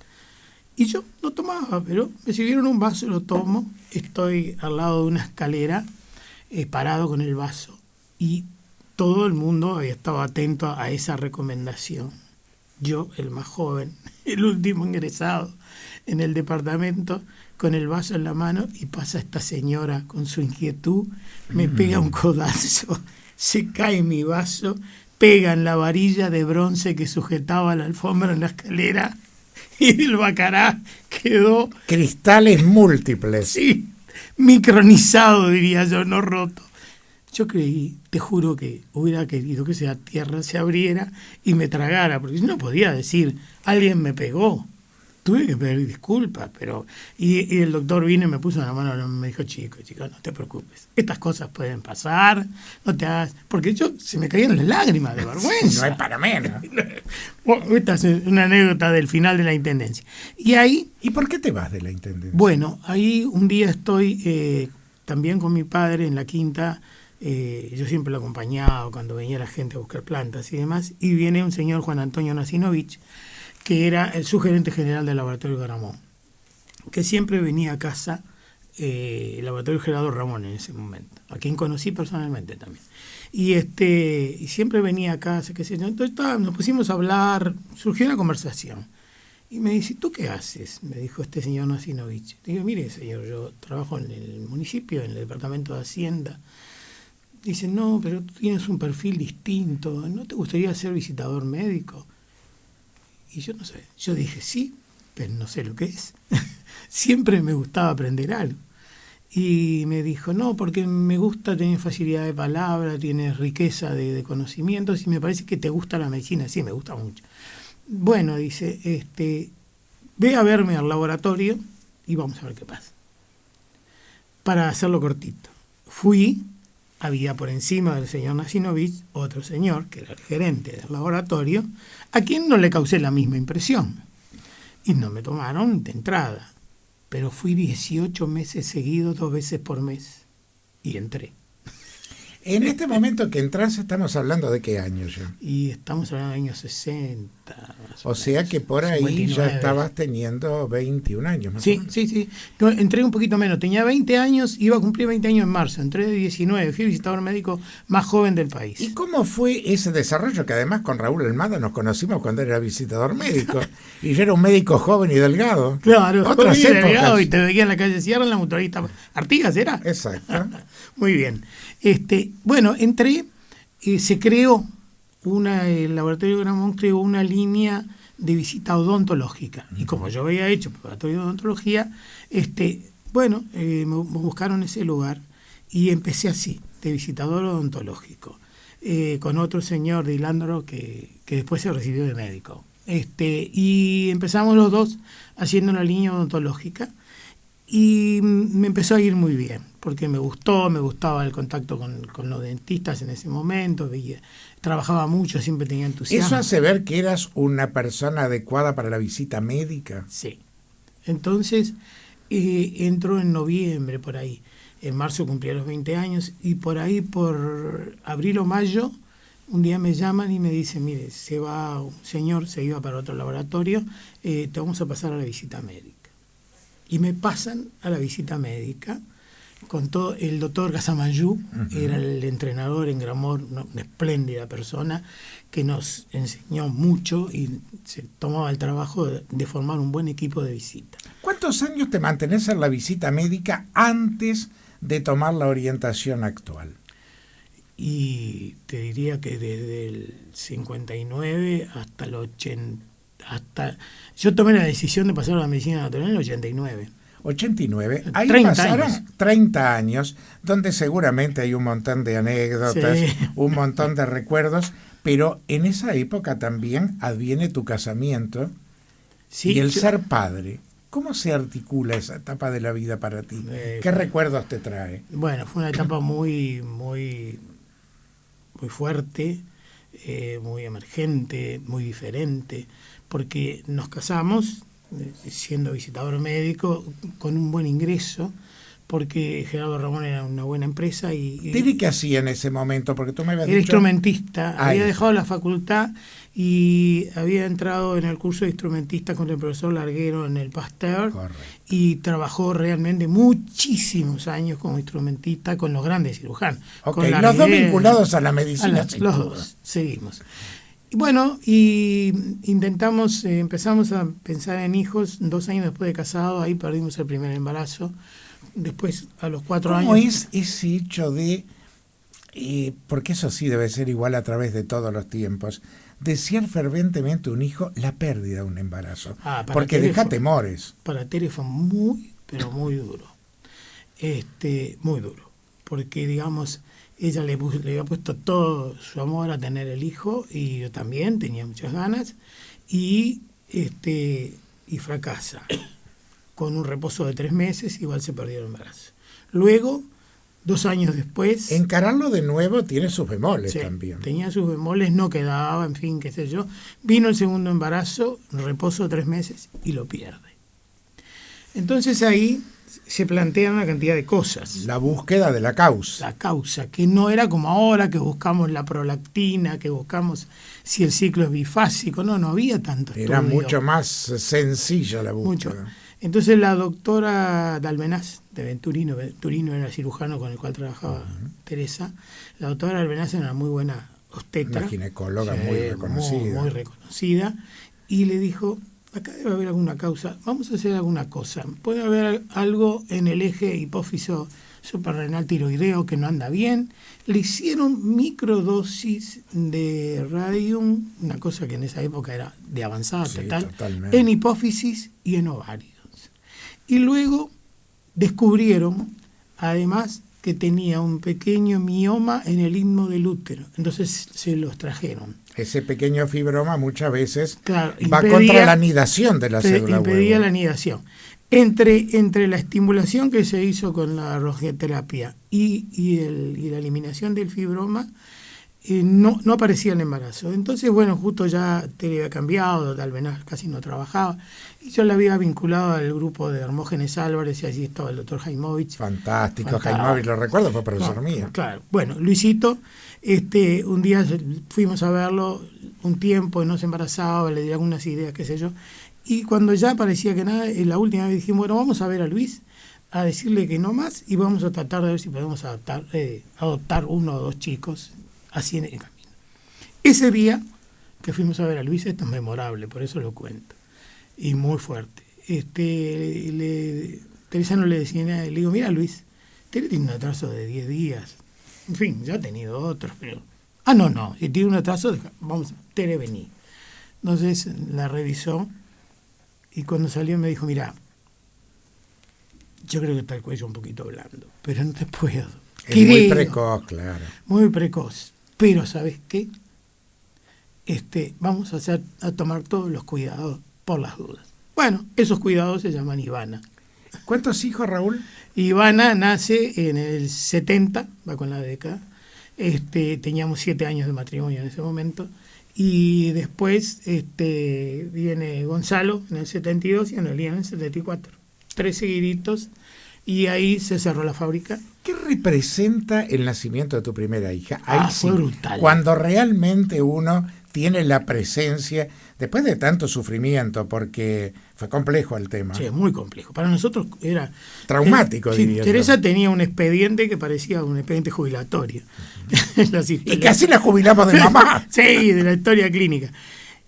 Y yo no tomaba, pero me sirvieron un vaso, lo tomo, estoy al lado de una escalera, parado con el vaso, y todo el mundo había estado atento a esa recomendación. Yo, el más joven, el último ingresado en el departamento, con el vaso en la mano, y pasa esta señora con su inquietud, me pega un codazo, se cae mi vaso, pega en la varilla de bronce que sujetaba la alfombra en la escalera, y el baccarat quedó... Cristales múltiples. Sí, micronizado, diría yo, no roto. Yo creí, te juro que hubiera querido que esa tierra se abriera y me tragara, porque no podía decir, alguien me pegó. Tuve que pedir disculpas, pero... Y el doctor vino y me puso una mano y me dijo: chico, no te preocupes. Estas cosas pueden pasar, no te hagas... Porque se me caían las lágrimas de vergüenza. No es para menos. Esta es una anécdota del final de la intendencia. Y ahí... ¿Y por qué te vas de la intendencia? Bueno, ahí un día estoy también con mi padre en la quinta. Yo siempre lo acompañaba cuando venía la gente a buscar plantas y demás. Y viene un señor, Juan Antonio Nasinovich, que era el subgerente general del Laboratorio Garamond, que siempre venía a casa, el Laboratorio Gerardo Ramón en ese momento, a quien conocí personalmente también. Y siempre venía a casa, qué sé yo. Entonces nos pusimos a hablar, surgió una conversación. Y me dice: ¿tú qué haces?, me dijo este señor Nasinovich. Digo: mire, señor, yo trabajo en el municipio, en el departamento de Hacienda. Dice: no, pero tú tienes un perfil distinto, ¿no te gustaría ser visitador médico? Y yo no sé, yo dije sí, pero no sé lo que es. Siempre me gustaba aprender algo. Y me dijo: no, porque me gusta, tener facilidad de palabra, tienes riqueza de conocimientos y me parece que te gusta la medicina. Sí, me gusta mucho. Bueno, dice, ve a verme al laboratorio y vamos a ver qué pasa. Para hacerlo cortito, fui. Había por encima del señor Nasinovich otro señor, que era el gerente del laboratorio, a quien no le causé la misma impresión. Y no me tomaron de entrada. Pero fui 18 meses seguidos, 2 veces por mes. Y entré. En este momento que entras, estamos hablando de qué año ya. Y estamos hablando de años 60. O sea que por ahí 59. Ya estabas teniendo 21 años. Más o menos. Sí. No, entré un poquito menos. Tenía 20 años, iba a cumplir 20 años en marzo. Entré de 19. Fui el visitador médico más joven del país. ¿Y cómo fue ese desarrollo? Que además con Raúl Almada nos conocimos cuando era visitador médico. Y yo era un médico joven y delgado. Claro, otras joven y épocas. delgado, y te veía en la calle Sierra, en la mutualista Artigas, ¿era? Exacto. Muy bien. Bueno, entré, se creó el Laboratorio Garamond creó una línea de visita odontológica. Y como yo había hecho laboratorio de odontología, me buscaron ese lugar y empecé así, de visitador odontológico, con otro señor de Ilandro que después se recibió de médico. Y empezamos los dos haciendo la línea odontológica. Y me empezó a ir muy bien, porque me gustaba el contacto con los dentistas en ese momento, trabajaba mucho, siempre tenía entusiasmo. ¿Eso hace ver que eras una persona adecuada para la visita médica? Sí. Entonces, entró en noviembre, por ahí. En marzo cumplía los 20 años, y por ahí, por abril o mayo, un día me llaman y me dicen, mire, se va un señor, se iba para otro laboratorio, te vamos a pasar a la visita médica. Y me pasan a la visita médica con todo. El doctor Casamayú era el entrenador en Gramor, una espléndida persona que nos enseñó mucho y se tomaba el trabajo de formar un buen equipo de visita. ¿Cuántos años te mantenés en la visita médica antes de tomar la orientación actual? Y te diría que desde el 59 hasta el 80, yo tomé la decisión de pasar a la medicina natural en el 89. 89, ahí 30 pasaron años. 30 años, donde seguramente hay un montón de anécdotas, Sí. un montón de recuerdos, pero en esa época también adviene tu casamiento Sí, y el ser padre. ¿Cómo se articula esa etapa de la vida para ti? ¿Qué recuerdos te trae? Bueno, fue una etapa muy fuerte, muy emergente, muy diferente, porque nos casamos siendo visitador médico con un buen ingreso, porque Gerardo Ramón era una buena empresa y Dile qué hacía en ese momento, porque tú me habías era dicho... instrumentista, Ahí. había dejado la facultad y había entrado en el curso de instrumentista con el profesor Larguero en el Pasteur. Correcto. Y trabajó realmente muchísimos años como instrumentista con los grandes cirujanos. Ok, con los dos vinculados a la medicina. sin los duda. dos, seguimos. Y bueno, y empezamos a pensar en hijos 2 años después de casado, ahí perdimos el primer embarazo. Después, a los 4 años... ¿Cómo es ese hecho de, porque eso sí debe ser igual a través de todos los tiempos, desear fervientemente un hijo, la pérdida de un embarazo? Porque deja temores. Para Tere fue muy, pero muy duro. Muy duro. Porque, digamos, ella le había puesto todo su amor a tener el hijo, y yo también tenía muchas ganas, y fracasa. Con un reposo de 3 meses, igual se perdió el embarazo. Luego, 2 años después... Encararlo de nuevo tiene sus bemoles también. Tenía sus bemoles, no quedaba, en fin, qué sé yo. Vino el segundo embarazo, reposo 3 meses y lo pierde. Entonces ahí se plantean una cantidad de cosas. La búsqueda de la causa. La causa, que no era como ahora, que buscamos la prolactina, que buscamos si el ciclo es bifásico. No había tanto estudio. Era mucho más sencilla la búsqueda. Mucho. Entonces la doctora Dalbenaz, de Venturino era el cirujano con el cual trabajaba Teresa, la doctora Dalbenaz era una muy buena obstetra. Una ginecóloga muy reconocida. Muy reconocida, y le dijo, acá debe haber alguna causa, vamos a hacer alguna cosa. Puede haber algo en el eje hipófiso suprarrenal tiroideo que no anda bien. Le hicieron microdosis de radium, una cosa que en esa época era de avanzada totalmente. en hipófisis y en ovarios. Y luego descubrieron, además, que tenía un pequeño mioma en el istmo del útero. Entonces se los trajeron. Ese pequeño fibroma muchas veces Claro, va contra la anidación de la célula impedía huevo. la anidación. Entre la estimulación que se hizo con la radioterapia y la eliminación del fibroma, no aparecía el embarazo. Entonces, bueno, justo ya Tere había cambiado, tal vez casi no trabajaba, y yo la había vinculado al grupo de Hermógenes Álvarez, y allí estaba el doctor Jaimovich. Fantástico, Jaimovich, lo recuerdo, fue profesor mío. Claro, bueno, Luisito, un día fuimos a verlo un tiempo, no se embarazaba, le di algunas ideas, qué sé yo, y cuando ya parecía que nada, la última vez dijimos, bueno, vamos a ver a Luis, a decirle que no más, y vamos a tratar de ver si podemos adoptar 1 o 2 chicos, así en el camino. Ese día que fuimos a ver a Luis, esto es memorable, por eso lo cuento, y muy fuerte. Teresa no le decía nada, le digo, mira Luis, Tere tiene un atraso de 10 días, en fin, ya ha tenido otros, pero... no, si tiene un atraso, vamos, Tere, vení. Entonces la revisó, y cuando salió me dijo, mira, yo creo que está el cuello un poquito blando, pero no te puedo. Es muy precoz, claro. Muy precoz. Pero, ¿sabes qué? Vamos a tomar todos los cuidados por las dudas. Bueno, esos cuidados se llaman Ivana. ¿Cuántos hijos, Raúl? Ivana nace en el 70, va con la década. Teníamos 7 años de matrimonio en ese momento. Y después viene Gonzalo en el 72 y Analia en el 74. 3 seguiditos. Y ahí se cerró la fábrica. ¿Qué representa el nacimiento de tu primera hija? Ahí sí, fue brutal. cuando realmente uno tiene la presencia, después de tanto sufrimiento, porque fue complejo el tema. Sí, muy complejo. Para nosotros era... Traumático, sí, diría Teresa yo. tenía un expediente que parecía un expediente jubilatorio. Y casi la jubilamos de mamá. Sí, de la historia clínica.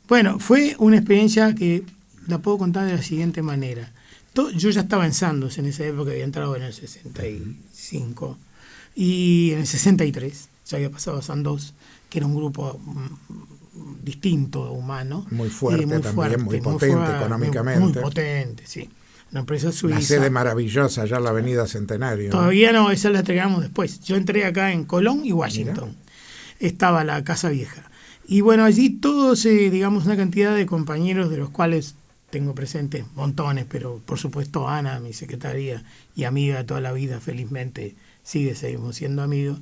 Bueno, fue una experiencia que la puedo contar de la siguiente manera. Yo ya estaba en Sandoz en esa época, había entrado en el 65 y en el 63 ya había pasado a Sandoz, que era un grupo distinto, humano. Muy fuerte también, muy potente económicamente. Muy potente, sí. Una empresa suiza. Una sede maravillosa allá en la Avenida Centenario. Todavía no, esa la entregamos después. Yo entré acá en Colón y Washington. Mira. Estaba la Casa Vieja. Y bueno, allí todos, digamos, una cantidad de compañeros de los cuales tengo presentes montones, pero por supuesto Ana, mi secretaria y amiga de toda la vida, felizmente seguimos siendo amigos,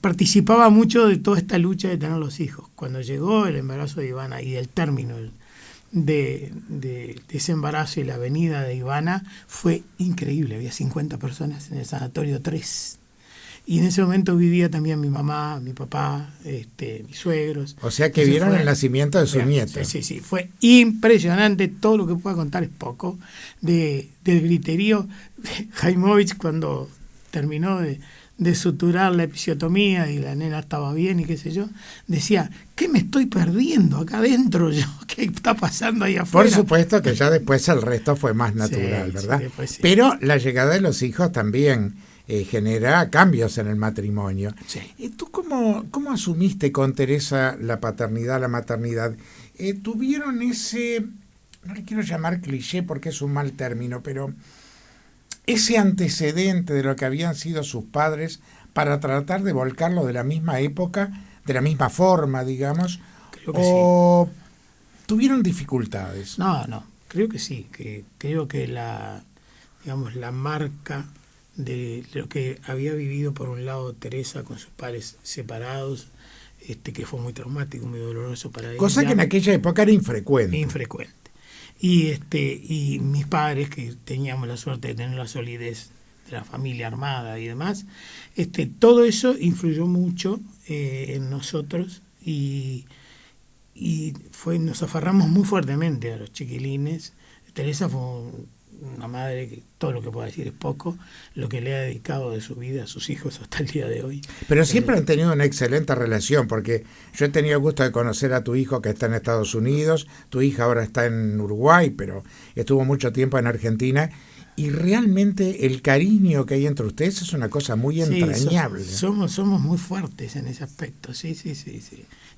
participaba mucho de toda esta lucha de tener los hijos. Cuando llegó el embarazo de Ivana y el término de ese embarazo y la venida de Ivana, fue increíble. Había 50 personas en el sanatorio 3. Y en ese momento vivía también mi mamá, mi papá, mis suegros. O sea que vieron el nacimiento de su nieto. Sí. Fue impresionante. Todo lo que pueda contar es poco. Del griterío de Jaimovich cuando terminó de suturar la episiotomía y la nena estaba bien y qué sé yo, decía, ¿qué me estoy perdiendo acá adentro yo? ¿Qué está pasando ahí afuera? Por supuesto que ya después el resto fue más natural, ¿verdad? Sí. Pero la llegada de los hijos también genera cambios en el matrimonio. Sí. ¿Tú cómo asumiste con Teresa la paternidad, la maternidad? ¿Tuvieron ese, no le quiero llamar cliché porque es un mal término, pero ese antecedente de lo que habían sido sus padres para tratar de volcarlo de la misma época, de la misma forma, digamos? Creo que ¿O tuvieron dificultades? No, creo que sí. Creo que la marca de lo que había vivido por un lado Teresa con sus padres separados, que fue muy traumático, muy doloroso para ella. Cosa que en aquella época era infrecuente. Y mis padres, que teníamos la suerte de tener la solidez de la familia armada y demás, todo eso influyó mucho en nosotros y nos aferramos muy fuertemente a los chiquilines. Teresa fue una madre que todo lo que puedo decir es poco, lo que le ha dedicado de su vida a sus hijos hasta el día de hoy. Pero siempre han tenido una excelente relación, porque yo he tenido el gusto de conocer a tu hijo que está en Estados Unidos, tu hija ahora está en Uruguay, pero estuvo mucho tiempo en Argentina, y realmente el cariño que hay entre ustedes es una cosa muy entrañable. Somos muy fuertes en ese aspecto, sí.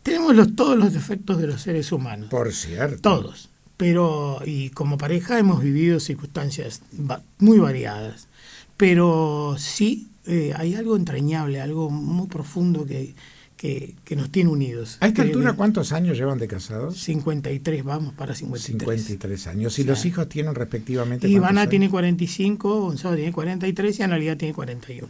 Tenemos todos los defectos de los seres humanos. Por cierto. Todos. Pero, y como pareja hemos vivido circunstancias muy variadas, pero sí hay algo entrañable, algo muy profundo que nos tiene unidos. ¿A esta altura cuántos años llevan de casados? 53, vamos para 53. 53 años. ¿Y los hijos tienen respectivamente Ivana tiene 45, Gonzalo tiene 43 y Analia tiene 41.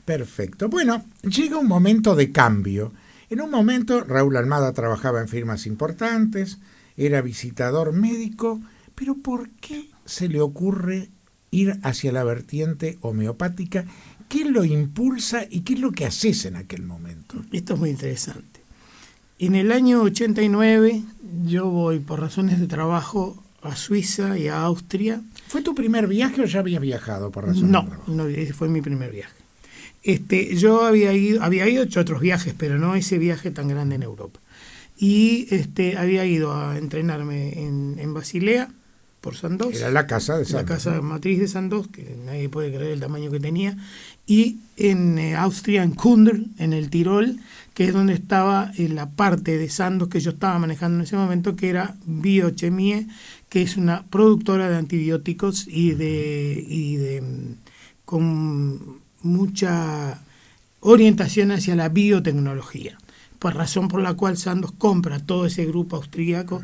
Perfecto. Bueno, llega un momento de cambio. En un momento Raúl Almada trabajaba en firmas importantes, era visitador médico, pero ¿por qué se le ocurre ir hacia la vertiente homeopática? ¿Qué lo impulsa y qué es lo que haces en aquel momento? Esto es muy interesante. En el año 89 yo voy por razones de trabajo a Suiza y a Austria. ¿Fue tu primer viaje o ya habías viajado por razones de trabajo? No, ese fue mi primer viaje. Yo había ido hecho otros viajes, pero no ese viaje tan grande en Europa. Y había ido a entrenarme en Basilea, por Sandoz. Era la casa de Sandoz. La casa matriz de Sandoz, que nadie puede creer el tamaño que tenía. Y en Austria, en Kundr, en el Tirol, que es donde estaba la parte de Sandoz que yo estaba manejando en ese momento, que era Biochemie, que es una productora de antibióticos con mucha orientación hacia la biotecnología. Por razón por la cual Sandoz compra todo ese grupo austríaco,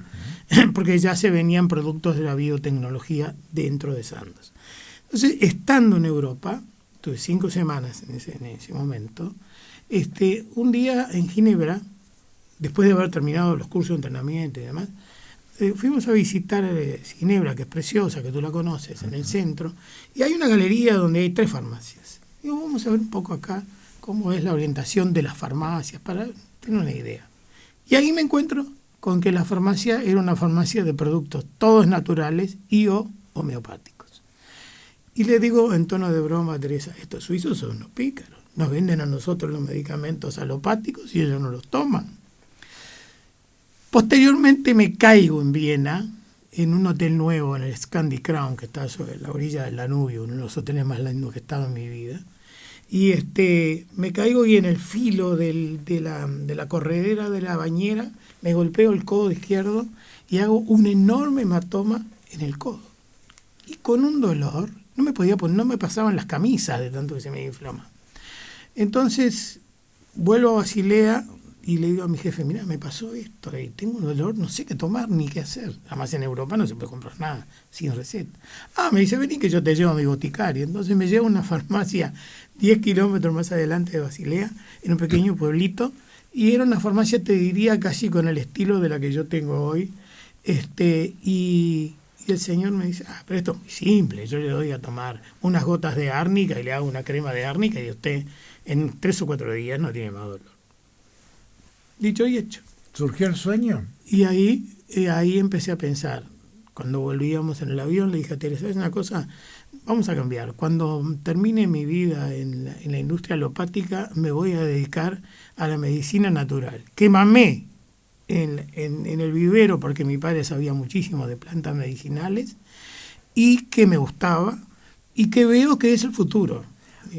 porque ya se venían productos de la biotecnología dentro de Sandoz. Entonces, estando en Europa, tuve 5 semanas en ese momento, un día en Ginebra, después de haber terminado los cursos de entrenamiento y demás, fuimos a visitar Ginebra, que es preciosa, que tú la conoces, en el centro, y hay una galería donde hay 3 farmacias. Digo, vamos a ver un poco acá cómo es la orientación de las farmacias, para tener una idea. Y ahí me encuentro con que la farmacia era una farmacia de productos todos naturales y o homeopáticos. Y le digo en tono de broma a Teresa, estos suizos son unos pícaros, nos venden a nosotros los medicamentos alopáticos y ellos no los toman. Posteriormente me caigo en Viena, en un hotel nuevo, en el Scandi Crown, que está sobre la orilla del Danubio, uno de los hoteles más lindos que he estado en mi vida. Y me caigo y en el filo de la corredera de la bañera me golpeo el codo izquierdo y hago un enorme hematoma en el codo. Y con un dolor, no me pasaban las camisas de tanto que se me inflama. Entonces vuelvo a Basilea y le digo a mi jefe, mira, me pasó esto, y tengo un dolor, no sé qué tomar ni qué hacer. Además en Europa no se puede comprar nada sin receta. Me dice, vení que yo te llevo a mi boticario. Entonces me llevo a una farmacia 10 kilómetros más adelante de Basilea, en un pequeño pueblito, y era una farmacia, te diría, casi con el estilo de la que yo tengo hoy. Y el señor me dice, pero esto es muy simple, yo le doy a tomar unas gotas de árnica y le hago una crema de árnica y usted en 3 o 4 días no tiene más dolor. Dicho y hecho. ¿Surgió el sueño? Y ahí empecé a pensar. Cuando volvíamos en el avión le dije a Teresa, es una cosa, vamos a cambiar. Cuando termine mi vida en la industria alopática me voy a dedicar a la medicina natural. Que mamé en el vivero porque mi padre sabía muchísimo de plantas medicinales y que me gustaba y que veo que es el futuro.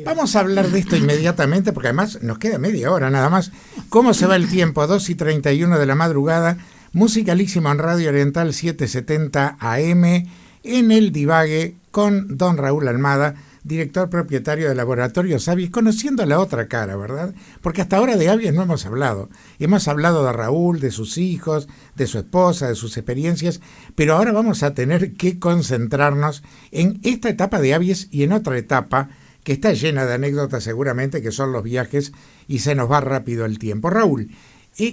Vamos a hablar de esto inmediatamente porque además nos queda media hora nada más. ¿Cómo se va el tiempo? 2:31 de la madrugada, musicalísimo en Radio Oriental 770 AM, en el divague con don Raúl Almada, director propietario del Laboratorio Abies, conociendo la otra cara, ¿verdad? Porque hasta ahora de Abies no hemos hablado. Hemos hablado de Raúl, de sus hijos, de su esposa, de sus experiencias, pero ahora vamos a tener que concentrarnos en esta etapa de Abies y en otra etapa que está llena de anécdotas seguramente, que son los viajes, y se nos va rápido el tiempo. Raúl,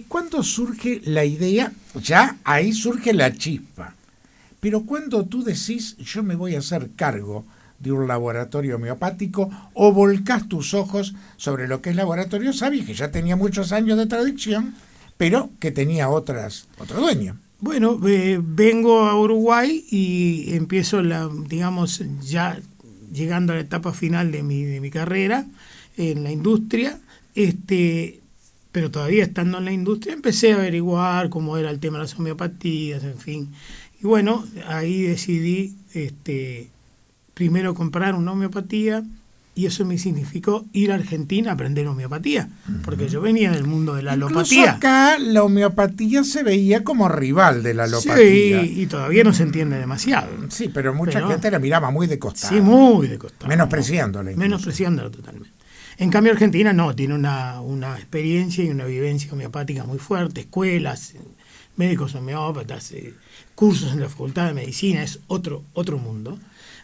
¿cuándo surge la idea? Ya ahí surge la chispa. Pero cuando tú decís, yo me voy a hacer cargo de un laboratorio homeopático, o volcás tus ojos sobre lo que es Laboratorio Abies, que ya tenía muchos años de tradición, pero que tenía otro dueño. Bueno, vengo a Uruguay y empiezo ya llegando a la etapa final de mi carrera en la industria, pero todavía estando en la industria empecé a averiguar cómo era el tema de las homeopatías, en fin. Y bueno, ahí decidí primero comprar una homeopatía y eso me significó ir a Argentina a aprender homeopatía, porque yo venía del mundo de la alopatía. Incluso acá la homeopatía se veía como rival de la alopatía. Sí, y todavía no se entiende demasiado. Sí, pero mucha gente la miraba muy de costado. Sí, muy de costado. Menospreciándola. Menospreciándola totalmente. En cambio Argentina no, tiene una experiencia y una vivencia homeopática muy fuerte, escuelas, médicos homeópatas, cursos en la Facultad de Medicina, es otro mundo.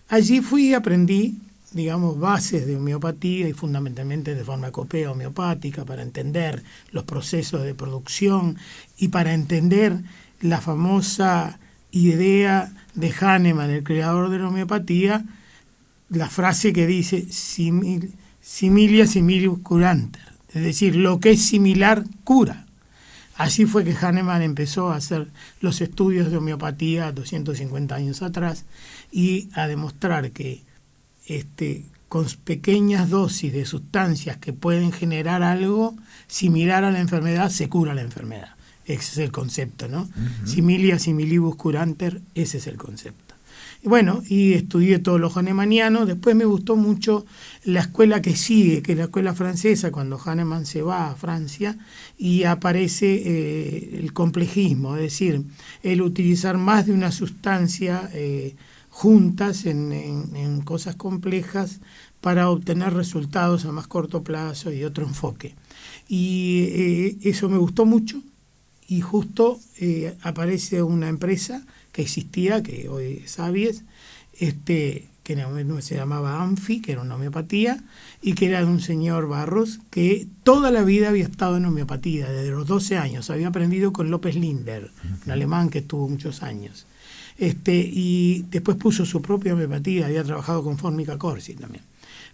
Allí fui y aprendí, digamos, bases de homeopatía y fundamentalmente de farmacopea homeopática para entender los procesos de producción y para entender la famosa idea de Hahnemann, el creador de la homeopatía, la frase que dice similia similibus curanter, es decir, lo que es similar cura. Así fue que Hahnemann empezó a hacer los estudios de homeopatía 250 años atrás y a demostrar que con pequeñas dosis de sustancias que pueden generar algo similar a la enfermedad, se cura la enfermedad. Ese es el concepto, ¿no? Uh-huh. Similia similibus curanter, ese es el concepto. Y bueno, y estudié todo lo hahnemanniano. Después me gustó mucho la escuela que sigue, que es la escuela francesa, cuando Hahnemann se va a Francia y aparece el complejismo, es decir, el utilizar más de una sustancia juntas en cosas complejas para obtener resultados a más corto plazo y otro enfoque. Y eso me gustó mucho y justo aparece una empresa que existía, que hoy es Abies, que se llamaba Anfi, que era una homeopatía, y que era de un señor Barros, que toda la vida había estado en homeopatía, desde los 12 años, había aprendido con López Linder, un alemán que estuvo muchos años. Y después puso su propia homeopatía, había trabajado con Formica Corsi también.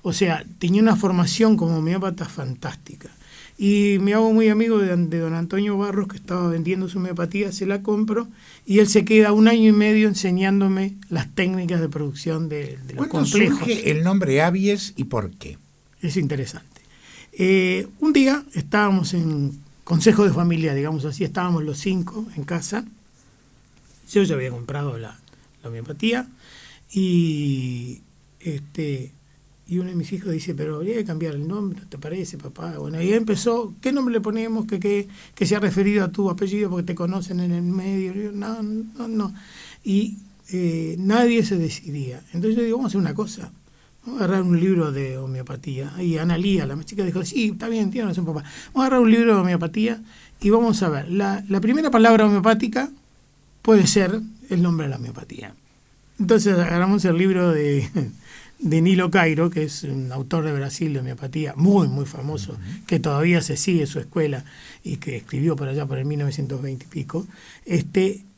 O sea, tenía una formación como homeópata fantástica. Y me hago muy amigo de don Antonio Barros, que estaba vendiendo su homeopatía, se la compro, y él se queda 1 año y medio enseñándome las técnicas de producción de los complejos. ¿Cuándo surge el nombre Abies y por qué? Es interesante. Un día estábamos en consejo de familia, digamos así, estábamos los 5 en casa. Yo ya había comprado la homeopatía y uno de mis hijos dice, pero habría que cambiar el nombre, ¿te parece, papá? Bueno, y empezó, ¿qué nombre le ponemos que sea referido a tu apellido porque te conocen en el medio? Y yo, no. Y nadie se decidía. Entonces yo digo, vamos a hacer una cosa. Vamos a agarrar un libro de homeopatía. Y Analía, la más chica, dijo, sí, está bien, tiene razón, papá. Vamos a agarrar un libro de homeopatía y vamos a ver. La primera palabra homeopática puede ser el nombre de la homeopatía. Entonces agarramos el libro de Nilo Cairo, que es un autor de Brasil de homeopatía muy, muy famoso, que todavía se sigue su escuela y que escribió por allá por el 1920 y pico,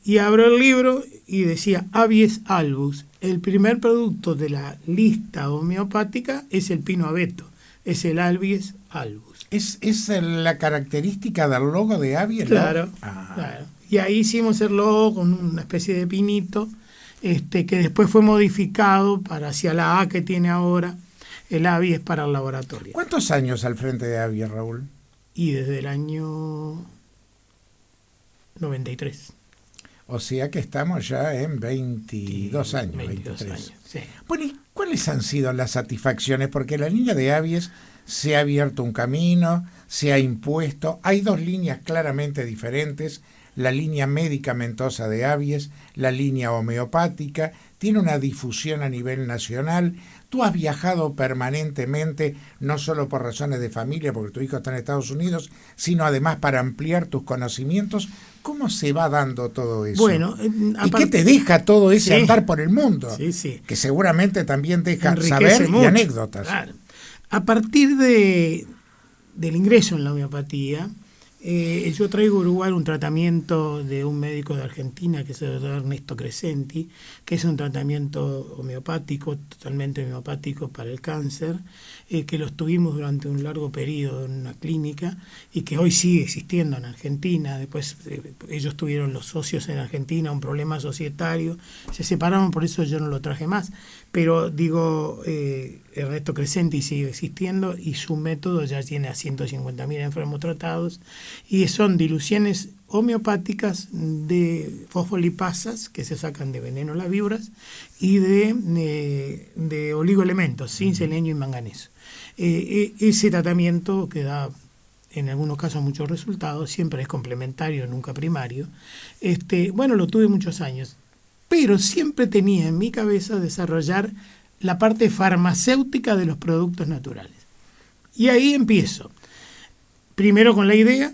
y abro el libro y decía Abies albus. El primer producto de la lista homeopática es el pino abeto, es el Abies albus. ¿Es la característica del logo de Abies? Claro, claro. Y ahí hicimos el logo con una especie de pinito, que después fue modificado para hacia la A que tiene ahora, el Abies para el laboratorio. ¿Cuántos años al frente de Abies, Raúl? Y desde el año 93. O sea que estamos ya en 22 años. 23 años, sí. Bueno, ¿y cuáles han sido las satisfacciones? Porque la línea de Abies se ha abierto un camino, se ha impuesto. Hay 2 líneas claramente diferentes. La línea medicamentosa de Abies, la línea homeopática, tiene una difusión a nivel nacional. Tú has viajado permanentemente, no solo por razones de familia, porque tu hijo está en Estados Unidos, sino además para ampliar tus conocimientos. ¿Cómo se va dando todo eso? Bueno, ¿y qué te deja todo ese andar por el mundo? Sí. Que seguramente también deja Enriquece saber mucho, y anécdotas. Claro. A partir del ingreso en la homeopatía, yo traigo a Uruguay un tratamiento de un médico de Argentina, que es el doctor Ernesto Crescenti, que es un tratamiento homeopático, totalmente homeopático para el cáncer, que lo tuvimos durante un largo periodo en una clínica y que hoy sigue existiendo en Argentina. Después ellos tuvieron los socios en Argentina, un problema societario, se separaron, por eso yo no lo traje más. Pero digo, Ernesto Crescenti sigue existiendo y su método ya tiene a 150.000 enfermos tratados y son diluciones homeopáticas de fosfolipasas que se sacan de veneno las víboras y de oligoelementos, zinc, selenio y manganeso. Ese tratamiento que da en algunos casos muchos resultados, siempre es complementario, nunca primario. Bueno, lo tuve muchos años, pero siempre tenía en mi cabeza desarrollar la parte farmacéutica de los productos naturales. Y ahí empiezo. Primero con la idea,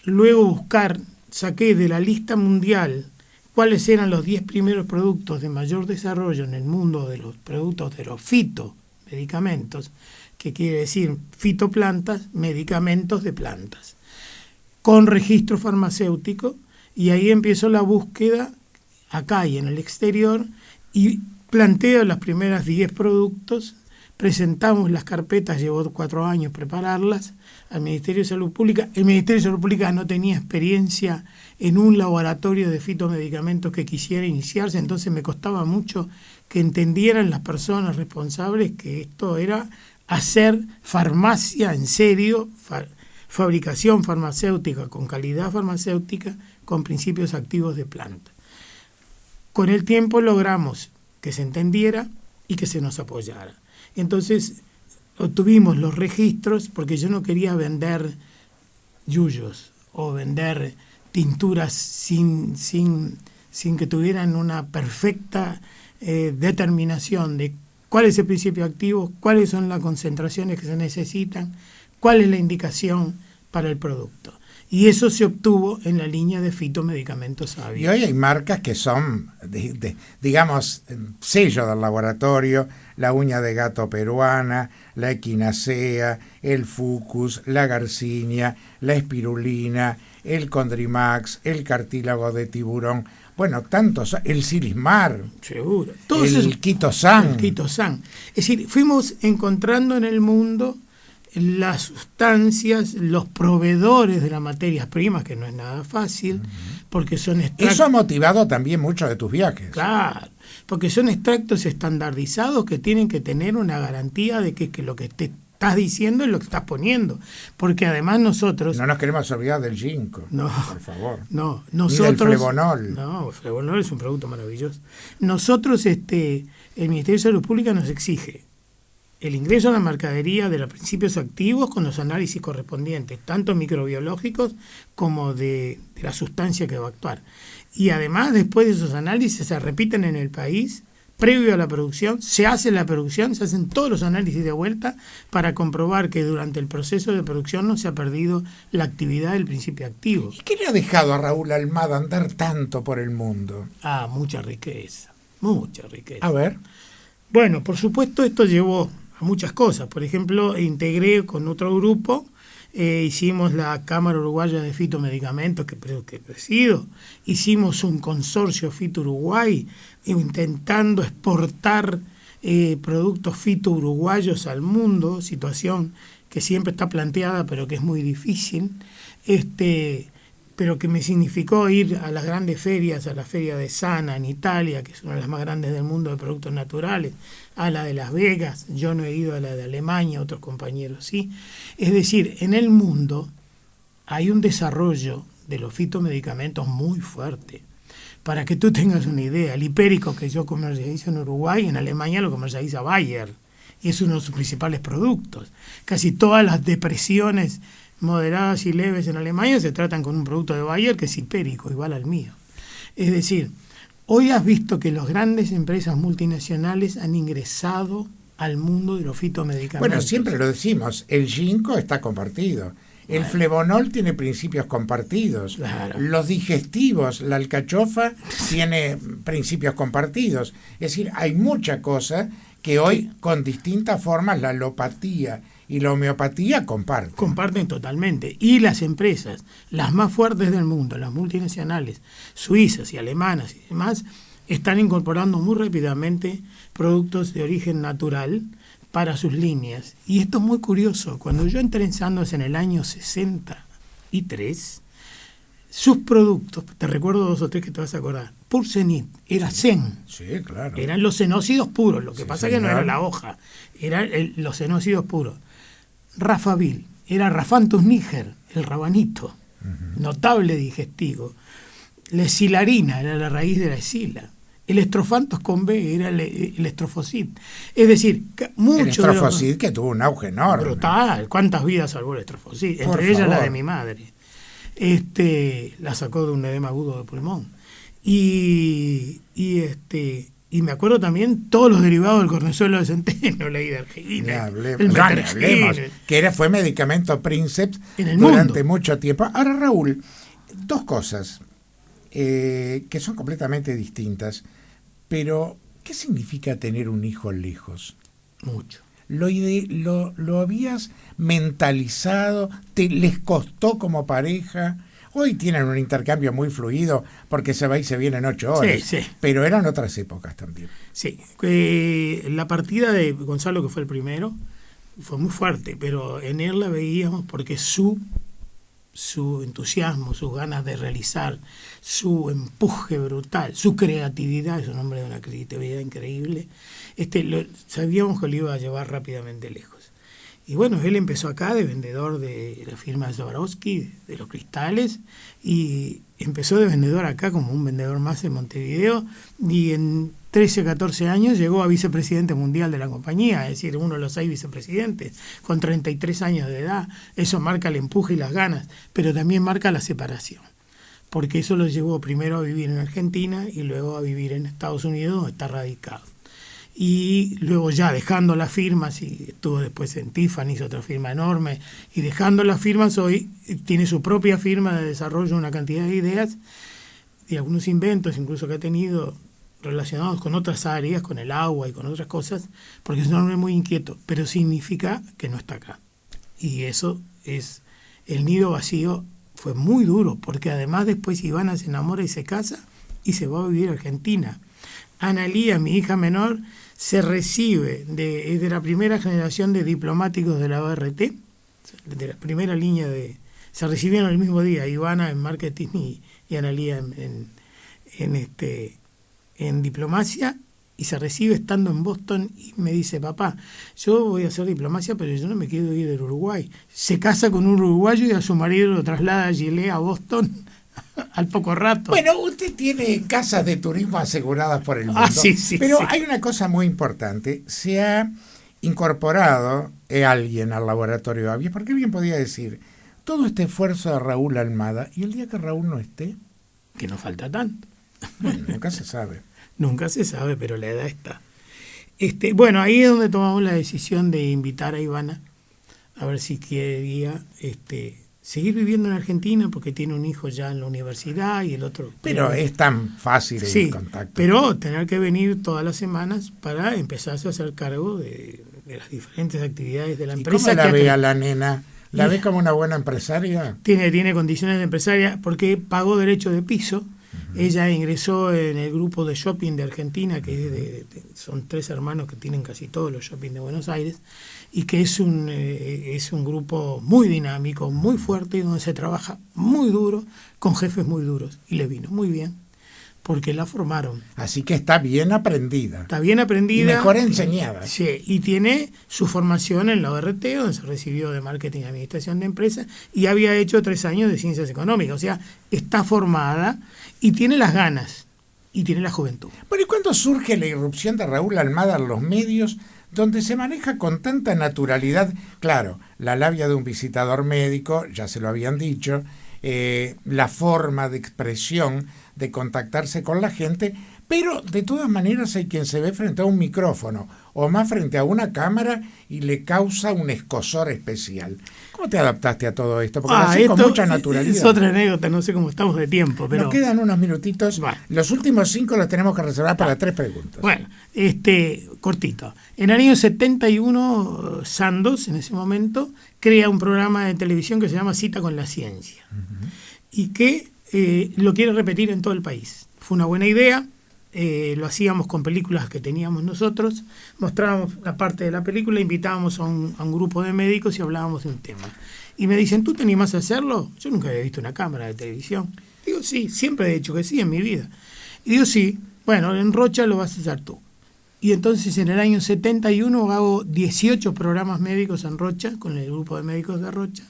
luego buscar, saqué de la lista mundial cuáles eran los 10 primeros productos de mayor desarrollo en el mundo de los productos de los fitomedicamentos, que quiere decir fitoplantas, medicamentos de plantas, con registro farmacéutico, y ahí empiezo la búsqueda acá y en el exterior, y planteo las primeras 10 productos, presentamos las carpetas, llevó 4 años prepararlas, al Ministerio de Salud Pública. El Ministerio de Salud Pública no tenía experiencia en un laboratorio de fitomedicamentos que quisiera iniciarse, entonces me costaba mucho que entendieran las personas responsables que esto era hacer farmacia en serio, fabricación farmacéutica con calidad farmacéutica, con principios activos de planta. Con el tiempo logramos que se entendiera y que se nos apoyara. Entonces obtuvimos los registros, porque yo no quería vender yuyos o vender tinturas sin que tuvieran una perfecta determinación de cuál es el principio activo, cuáles son las concentraciones que se necesitan, cuál es la indicación para el producto. Y eso se obtuvo en la línea de fitomedicamentos Abies. Y hoy hay marcas que son, digamos, sello del laboratorio: la uña de gato peruana, la equinacea, el fucus, la garcinia, la espirulina, el Condrimax, el cartílago de tiburón, bueno, tantos, el Silismar, seguro, el Quitosan. El Quitosan. Es decir, fuimos encontrando en el mundo las sustancias, los proveedores de las materias primas, que no es nada fácil, porque son extractos. Eso ha motivado también muchos de tus viajes. Claro, porque son extractos estandarizados que tienen que tener una garantía de que lo que te estás diciendo es lo que estás poniendo. Porque además nosotros... No nos queremos olvidar del ginkgo, no, por favor. No, nosotros... Ni del flevonol. No, el flevonol es un producto maravilloso. Nosotros, el Ministerio de Salud Pública nos exige el ingreso a la mercadería de los principios activos con los análisis correspondientes, tanto microbiológicos como de la sustancia que va a actuar. Y además, después de esos análisis, se repiten en el país, previo a la producción, se hace la producción, se hacen todos los análisis de vuelta para comprobar que durante el proceso de producción no se ha perdido la actividad del principio activo. ¿Y qué le ha dejado a Raúl Almada andar tanto por el mundo? Mucha riqueza, mucha riqueza. A ver. Bueno, por supuesto, esto llevó a muchas cosas. Por ejemplo, integré con otro grupo, hicimos la Cámara Uruguaya de Fitomedicamentos, que presido, hicimos un consorcio Fito Uruguay, intentando exportar productos fito uruguayos al mundo, situación que siempre está planteada, pero que es muy difícil, pero que me significó ir a las grandes ferias, a la feria de Sana en Italia, que es una de las más grandes del mundo de productos naturales, a la de Las Vegas, yo no he ido a la de Alemania, otros compañeros sí. Es decir, en el mundo hay un desarrollo de los fitomedicamentos muy fuerte. Para que tú tengas una idea, el hipérico que yo comercializo en Uruguay, en Alemania lo comercializa Bayer, y es uno de sus principales productos. Casi todas las depresiones moderadas y leves en Alemania se tratan con un producto de Bayer que es hipérico, igual al mío. Es decir, hoy has visto que las grandes empresas multinacionales han ingresado al mundo de los fitomedicamentos. Bueno, siempre lo decimos, el ginkgo está compartido. El flevonol tiene principios compartidos. Claro. Los digestivos, la alcachofa tiene principios compartidos. Es decir, hay mucha cosa que hoy con distintas formas la alopatía y la homeopatía comparten. Comparten totalmente. Y las empresas, las más fuertes del mundo, las multinacionales, suizas y alemanas y demás, están incorporando muy rápidamente productos de origen natural para sus líneas. Y esto es muy curioso. Cuando yo entré en Sandoz en el año 63, sus productos, te recuerdo 2 o 3 que te vas a acordar, Pursenit, era Zen. Sí, claro. Eran los xenócidos puros, lo que pasa señor. Que no era la hoja, eran los xenócidos puros. Rafavil, era Raphanthus niger, el rabanito, notable digestivo. La esilarina era la raíz de la esila. El estrofantos con B era el estrofosit. Es decir, mucho. El estrofosit que tuvo un auge enorme. Brutal. ¿Cuántas vidas salvó el estrofosit? Por Entre ellas favor. la de mi madre. La sacó de un edema agudo de pulmón. Y me acuerdo también todos los derivados del cornezuelo de centeno, la hidargina, el metergine, que fue medicamento Princeps en el durante mundo. mucho tiempo. Ahora, Raúl, 2 cosas que son completamente distintas, pero ¿qué significa tener un hijo lejos? Mucho. ¿Lo habías mentalizado? ¿Les costó como pareja? Hoy tienen un intercambio muy fluido porque se va y se viene en 8 horas. Sí. Pero eran otras épocas también. Sí. La partida de Gonzalo, que fue el primero, fue muy fuerte, pero en él la veíamos porque su entusiasmo, sus ganas de realizar, su empuje brutal, su creatividad, es un hombre de una creatividad increíble, sabíamos que lo iba a llevar rápidamente lejos. Y bueno, él empezó acá de vendedor de la firma de Swarovski, de los cristales, y empezó de vendedor acá como un vendedor más en Montevideo, y en 13, 14 años llegó a vicepresidente mundial de la compañía, es decir, uno de los 6 vicepresidentes, con 33 años de edad. Eso marca el empuje y las ganas, pero también marca la separación, porque eso lo llevó primero a vivir en Argentina y luego a vivir en Estados Unidos, donde está radicado. Y luego ya dejando las firmas, y estuvo después en Tiffany's, otra firma enorme, y dejando las firmas, hoy tiene su propia firma de desarrollo de una cantidad de ideas y algunos inventos incluso que ha tenido relacionados con otras áreas, con el agua y con otras cosas, porque es un hombre muy inquieto, pero significa que no está acá. Y eso es el nido vacío fue muy duro, porque además después Ivana se enamora y se casa y se va a vivir a Argentina. Analía, mi hija menor, se recibe es de la primera generación de diplomáticos de la ORT, de la primera línea se recibieron el mismo día, Ivana en marketing y Analía en diplomacia, y se recibe estando en Boston y me dice, papá, yo voy a hacer diplomacia, pero yo no me quiero ir del Uruguay. Se casa con un uruguayo y a su marido lo traslada a Gilead, a Boston, al poco rato. Bueno, usted tiene casas de turismo aseguradas por el mundo. Sí, pero sí. Hay una cosa muy importante. Se ha incorporado alguien al laboratorio Avies, porque alguien podía decir, todo este esfuerzo de Raúl Almada, y el día que Raúl no esté... Que no falta tanto. Bueno, nunca se sabe. Nunca se sabe, pero la edad está. Bueno, ahí es donde tomamos la decisión de invitar a Ivana a ver si quería seguir viviendo en Argentina, porque tiene un hijo ya en la universidad y el otro... Pero es tan fácil el contacto. Pero tener que venir todas las semanas para empezarse a hacer cargo de las diferentes actividades de la empresa. ¿Y cómo la ve a la nena? ¿La ve como una buena empresaria? Tiene condiciones de empresaria porque pagó derecho de piso. Ella ingresó en el grupo de shopping de Argentina, que son 3 hermanos que tienen casi todos los shopping de Buenos Aires, y que es un grupo muy dinámico, muy fuerte, donde se trabaja muy duro, con jefes muy duros. Y le vino muy bien, porque la formaron. Así que está bien aprendida. Está bien aprendida. Y mejor enseñada. Sí, y tiene su formación en la ORT, donde se recibió de Marketing y Administración de Empresas, y había hecho 3 años de Ciencias Económicas. O sea, está formada y tiene las ganas, y tiene la juventud. Bueno, ¿y cuándo surge la irrupción de Raúl Almada en los medios, donde se maneja con tanta naturalidad? Claro, la labia de un visitador médico, ya se lo habían dicho, la forma de expresión, de contactarse con la gente, pero de todas maneras hay quien se ve frente a un micrófono o más frente a una cámara y le causa un escozor especial. ¿Cómo te adaptaste a todo esto? Porque lo haces con mucha naturalidad. Es otra anécdota, no sé cómo estamos de tiempo. Pero... Nos quedan unos minutitos. Bueno. Los últimos 5 los tenemos que reservar para 3 preguntas. Bueno, cortito. En el año 71, Sandoz, en ese momento, crea un programa de televisión que se llama Cita con la Ciencia. Uh-huh. Y que lo quiere repetir en todo el país. Fue una buena idea. Lo hacíamos con películas que teníamos nosotros, mostrábamos la parte de la película, invitábamos a un grupo de médicos y hablábamos de un tema. Y me dicen, ¿tú te animás a hacerlo? Yo nunca había visto una cámara de televisión. Digo, sí, siempre he dicho que sí en mi vida. Y digo, sí, bueno, en Rocha lo vas a hacer tú. Y entonces en el año 71 hago 18 programas médicos en Rocha, con el grupo de médicos de Rocha.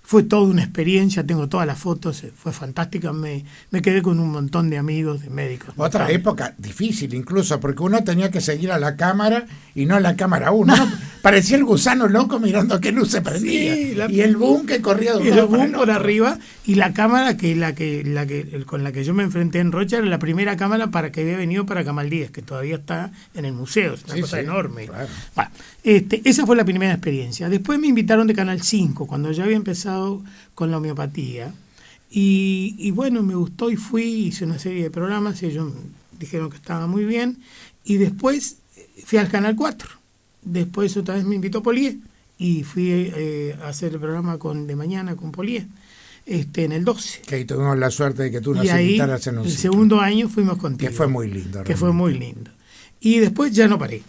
Fue toda una experiencia, tengo todas las fotos, fue fantástica, me quedé con un montón de amigos, de médicos. Otra época difícil incluso, porque uno tenía que seguir a la cámara y no a la cámara uno. ¿No? Parecía el gusano loco mirando qué luz se prendía. Sí, y el boom que corría de un lado para el otro. Por arriba, y la cámara con la que yo me enfrenté en Rocha era la primera cámara que había venido para Camaldíes, que todavía está en el museo, es una cosa enorme. Claro. Bueno, esa fue la primera experiencia. Después me invitaron de Canal 5, cuando ya había empezado con la homeopatía, y bueno, me gustó y fui, hice una serie de programas, ellos dijeron que estaba muy bien, y después fui al Canal 4, después otra vez me invitó Polié, y fui a hacer el programa de mañana con Polié, en el 12. Que ahí tuvimos la suerte de que tú nos invitaras en un el sitio. Segundo año fuimos contigo. Que fue muy lindo. Que fue muy lindo. Y después ya no paré,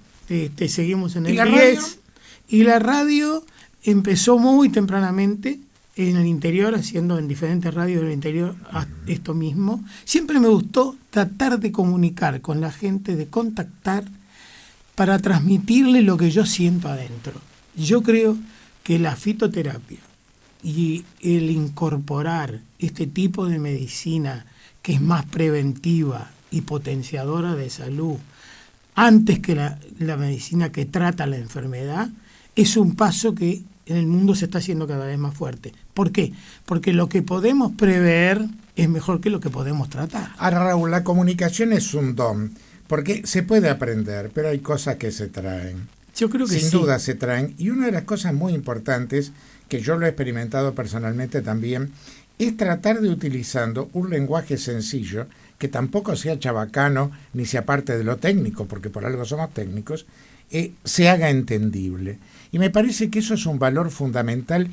seguimos en el 10, y la radio empezó muy tempranamente, en el interior, haciendo en diferentes radios del interior esto mismo. Siempre me gustó tratar de comunicar con la gente, de contactar, para transmitirle lo que yo siento adentro. Yo creo que la fitoterapia y el incorporar este tipo de medicina que es más preventiva y potenciadora de salud, antes que la medicina que trata la enfermedad, es un paso que en el mundo se está haciendo cada vez más fuerte. ¿Por qué? Porque lo que podemos prever es mejor que lo que podemos tratar. Ahora, Raúl, la comunicación es un don, porque se puede aprender, pero hay cosas que se traen. Yo creo que Sin duda se traen. Y una de las cosas muy importantes, que yo lo he experimentado personalmente también, es tratar de utilizando un lenguaje sencillo, que tampoco sea chabacano, ni sea parte de lo técnico, porque por algo somos técnicos, se haga entendible. Y me parece que eso es un valor fundamental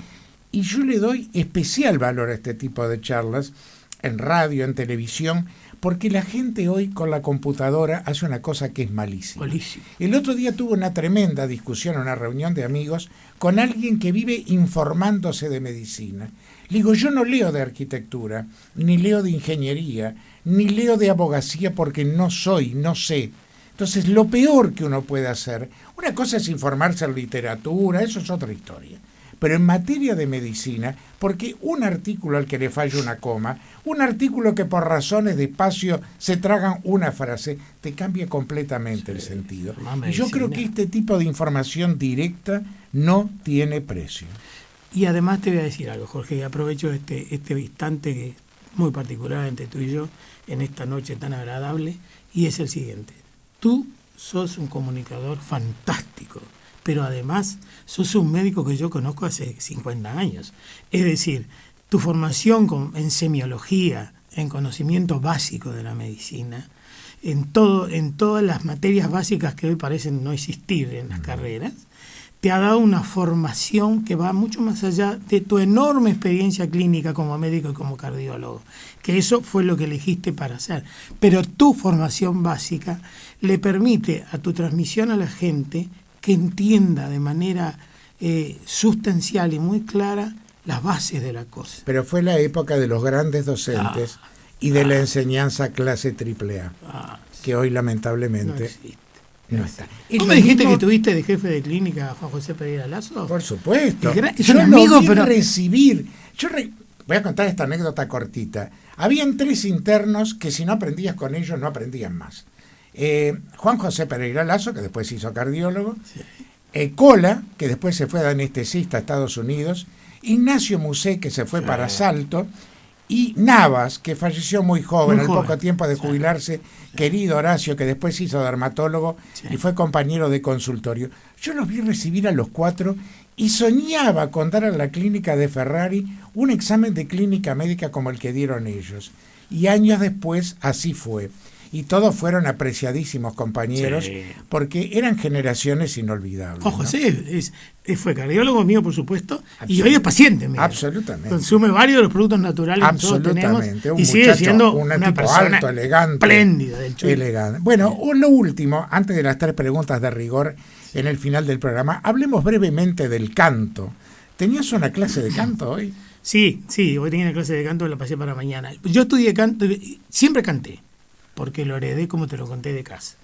y yo le doy especial valor a este tipo de charlas en radio, en televisión, porque la gente hoy con la computadora hace una cosa que es malísima. Malísimo. El otro día tuve una tremenda discusión, una reunión de amigos, con alguien que vive informándose de medicina. Le digo, yo no leo de arquitectura, ni leo de ingeniería, ni leo de abogacía porque no sé. Entonces, lo peor que uno puede hacer, una cosa es informarse en literatura, eso es otra historia. Pero en materia de medicina, porque un artículo al que le falla una coma, un artículo que por razones de espacio se tragan una frase, te cambia completamente el sentido. Y yo creo que este tipo de información directa no tiene precio. Y además te voy a decir algo, Jorge, y aprovecho este instante que es muy particular entre tú y yo en esta noche tan agradable, y es el siguiente. Tú sos un comunicador fantástico, pero además sos un médico que yo conozco hace 50 años. Es decir, tu formación en semiología, en conocimiento básico de la medicina, en todas las materias básicas que hoy parecen no existir en las carreras, te ha dado una formación que va mucho más allá de tu enorme experiencia clínica como médico y como cardiólogo, que eso fue lo que elegiste para hacer. Pero tu formación básica le permite a tu transmisión a la gente que entienda de manera sustancial y muy clara las bases de la cosa. Pero fue la época de los grandes docentes y de la enseñanza clase AAA, que hoy lamentablemente no está. ¿Tú me dijiste que tuviste de jefe de clínica a Juan José Pereira Lasso? Por supuesto. Es un amigo, pero recibir. Voy a contar esta anécdota cortita. Habían 3 internos que si no aprendías con ellos no aprendían más. Juan José Pereira Lasso, que después se hizo cardiólogo, Cola, que después se fue de anestesista a Estados Unidos, Ignacio Musé, que se fue para Salto, y Navas, que falleció muy joven, al poco tiempo de jubilarse, querido Horacio, que después se hizo dermatólogo y fue compañero de consultorio. Yo los vi recibir a los 4 y soñaba con dar a la clínica de Ferrari un examen de clínica médica como el que dieron ellos. Y años después así fue. Y todos fueron apreciadísimos compañeros, porque eran generaciones inolvidables. Juan José fue cardiólogo mío, por supuesto, y hoy es paciente mío. Absolutamente. Consume varios de los productos naturales que todos tenemos, y sigue siendo una tipo persona alto, elegante, espléndida del Chuy. Elegante. Bueno, lo último, antes de las 3 preguntas de rigor en el final del programa, hablemos brevemente del canto. ¿Tenías una clase de canto hoy? Sí, hoy tenía una clase de canto, la pasé para mañana. Yo estudié canto, siempre canté, porque lo heredé, como te lo conté, de casa.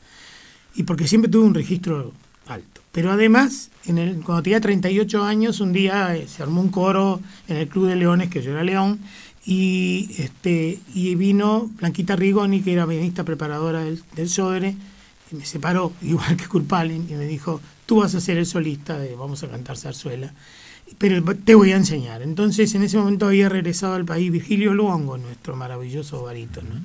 Y porque siempre tuve un registro alto. Pero además, cuando tenía 38 años, un día se armó un coro en el Club de Leones, que yo era león, y vino Blanquita Rigoni, que era pianista preparadora del Sodre, y me separó, igual que Kurpalin, y me dijo, tú vas a ser el solista, vamos a cantar zarzuela, pero te voy a enseñar. Entonces, en ese momento había regresado al país Virgilio Luongo, nuestro maravilloso barítono, ¿no?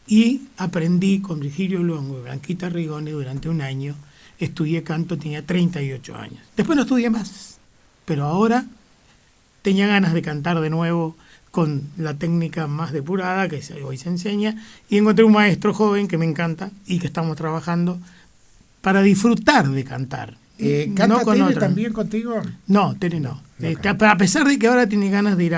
Y aprendí con Virgilio Luongo y Blanquita Rigoni durante un año. Estudié canto, tenía 38 años. Después no estudié más, pero ahora tenía ganas de cantar de nuevo con la técnica más depurada que hoy se enseña, y encontré un maestro joven que me encanta y que estamos trabajando para disfrutar de cantar. ¿Canta no con Tere otra. también contigo? No, Tere no. A pesar de que ahora tiene ganas de ir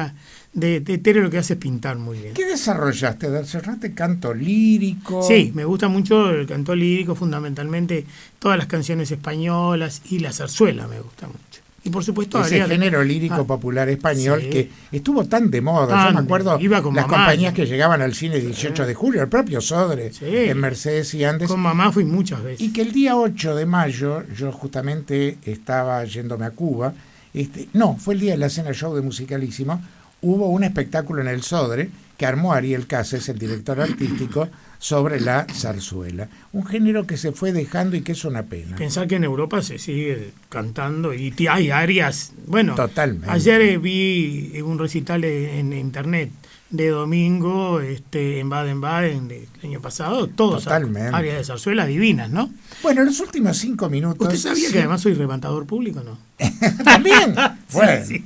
de Tere, lo que hace es pintar muy bien. ¿Qué desarrollaste? ¿Desarrollaste canto lírico? Sí, me gusta mucho el canto lírico, fundamentalmente todas las canciones españolas, y la zarzuela me gusta mucho. Y por supuesto ese género lírico popular español que estuvo tan de moda. Yo me acuerdo las compañías que llegaban al cine 18 de julio, el propio Sodre, en Mercedes y Andes. Con mamá fui muchas veces. Y que el día 8 de mayo, yo justamente estaba yéndome a Cuba, fue el día de la cena show de Musicalísimo, hubo un espectáculo en el Sodre que armó Ariel Cases, el director artístico, sobre la zarzuela. Un género que se fue dejando y que es una pena. Pensar que en Europa se sigue cantando y hay áreas. Bueno, totalmente. Ayer vi un recital en internet de Domingo en Baden-Baden del año pasado, todos áreas de zarzuela divinas, ¿no? Bueno, en los últimos 5 minutos... ¿Usted sabía que además soy rematador público, no? ¿También? Bueno. Sí.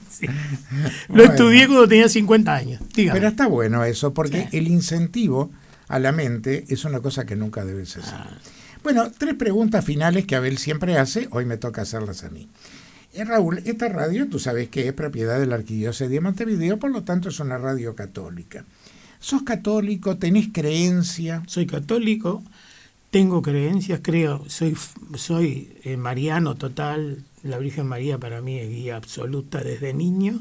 Lo estudié cuando tenía 50 años. Dígame. Pero está bueno eso, porque el incentivo a la mente es una cosa que nunca debe cesar. Bueno, 3 preguntas finales que Abel siempre hace, hoy me toca hacerlas a mí. Raúl, esta radio tú sabes que es propiedad de la Arquidiócesis de Montevideo, por lo tanto es una radio católica. ¿Sos católico? ¿Tenés creencia? Soy católico, tengo creencias, creo, soy mariano total. La Virgen María para mí es guía absoluta desde niño.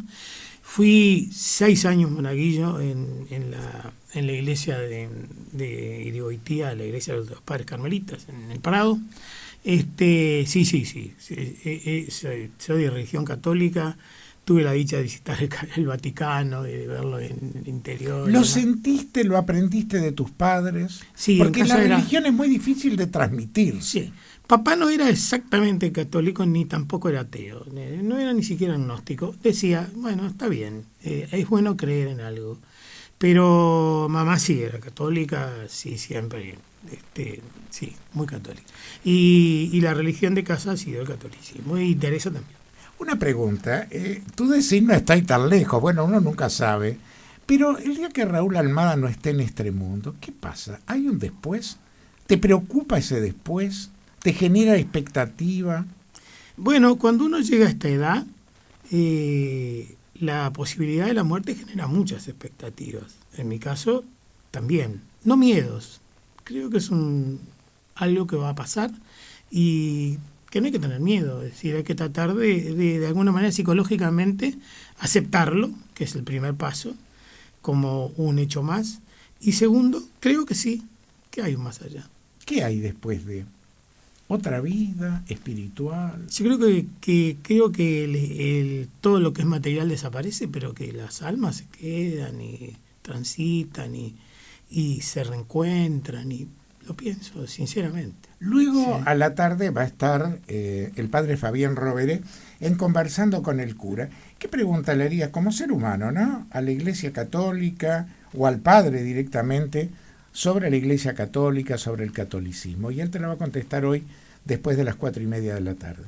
Fui 6 años monaguillo en la iglesia de Irigoitía, la iglesia de los Padres Carmelitas, en el Prado. Sí. Soy de religión católica. Tuve la dicha de visitar el Vaticano, de verlo en el interior. ¿Lo sentiste, lo aprendiste de tus padres? Sí, porque en casa la religión es muy difícil de transmitir. Sí. Papá no era exactamente católico ni tampoco era ateo, no era ni siquiera agnóstico. Decía, bueno, está bien, es bueno creer en algo. Pero mamá sí era católica, sí, siempre, sí, muy católica. Y la religión de casa ha sido el catolicismo, y Teresa también. Una pregunta, tú decís no estáis tan lejos, bueno, uno nunca sabe, pero el día que Raúl Almada no esté en este mundo, ¿qué pasa? ¿Hay un después? ¿Te preocupa ese después? ¿Te genera expectativa? Bueno, cuando uno llega a esta edad, la posibilidad de la muerte genera muchas expectativas. En mi caso, también. No miedos. Creo que es algo que va a pasar y que no hay que tener miedo. Es decir, hay que tratar de alguna manera psicológicamente aceptarlo, que es el primer paso, como un hecho más. Y segundo, creo que sí, que hay un más allá. ¿Qué hay después de otra vida espiritual? Yo creo que todo lo que es material desaparece, pero que las almas se quedan y transitan y se reencuentran, y lo pienso sinceramente. Luego, Sí. a la tarde, va a estar el padre Fabián Roveré en Conversando con el Cura. ¿Qué pregunta le haría como ser humano, ¿no?, a la Iglesia Católica o al padre directamente sobre la Iglesia Católica, sobre el catolicismo? Y él te la va a contestar hoy después de las 4:30 de la tarde.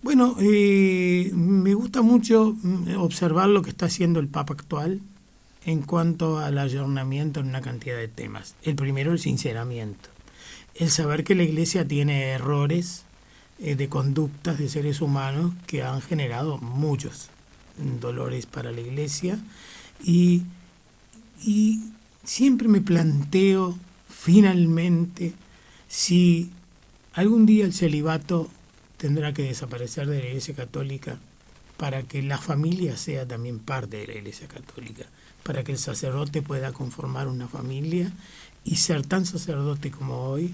Bueno, me gusta mucho observar lo que está haciendo el Papa actual en cuanto al ayornamiento en una cantidad de temas. El primero, el sinceramiento. El saber que la Iglesia tiene errores de conductas de seres humanos que han generado muchos dolores para la Iglesia. Y siempre me planteo, finalmente, si algún día el celibato tendrá que desaparecer de la Iglesia Católica para que la familia sea también parte de la Iglesia Católica, para que el sacerdote pueda conformar una familia y ser tan sacerdote como hoy,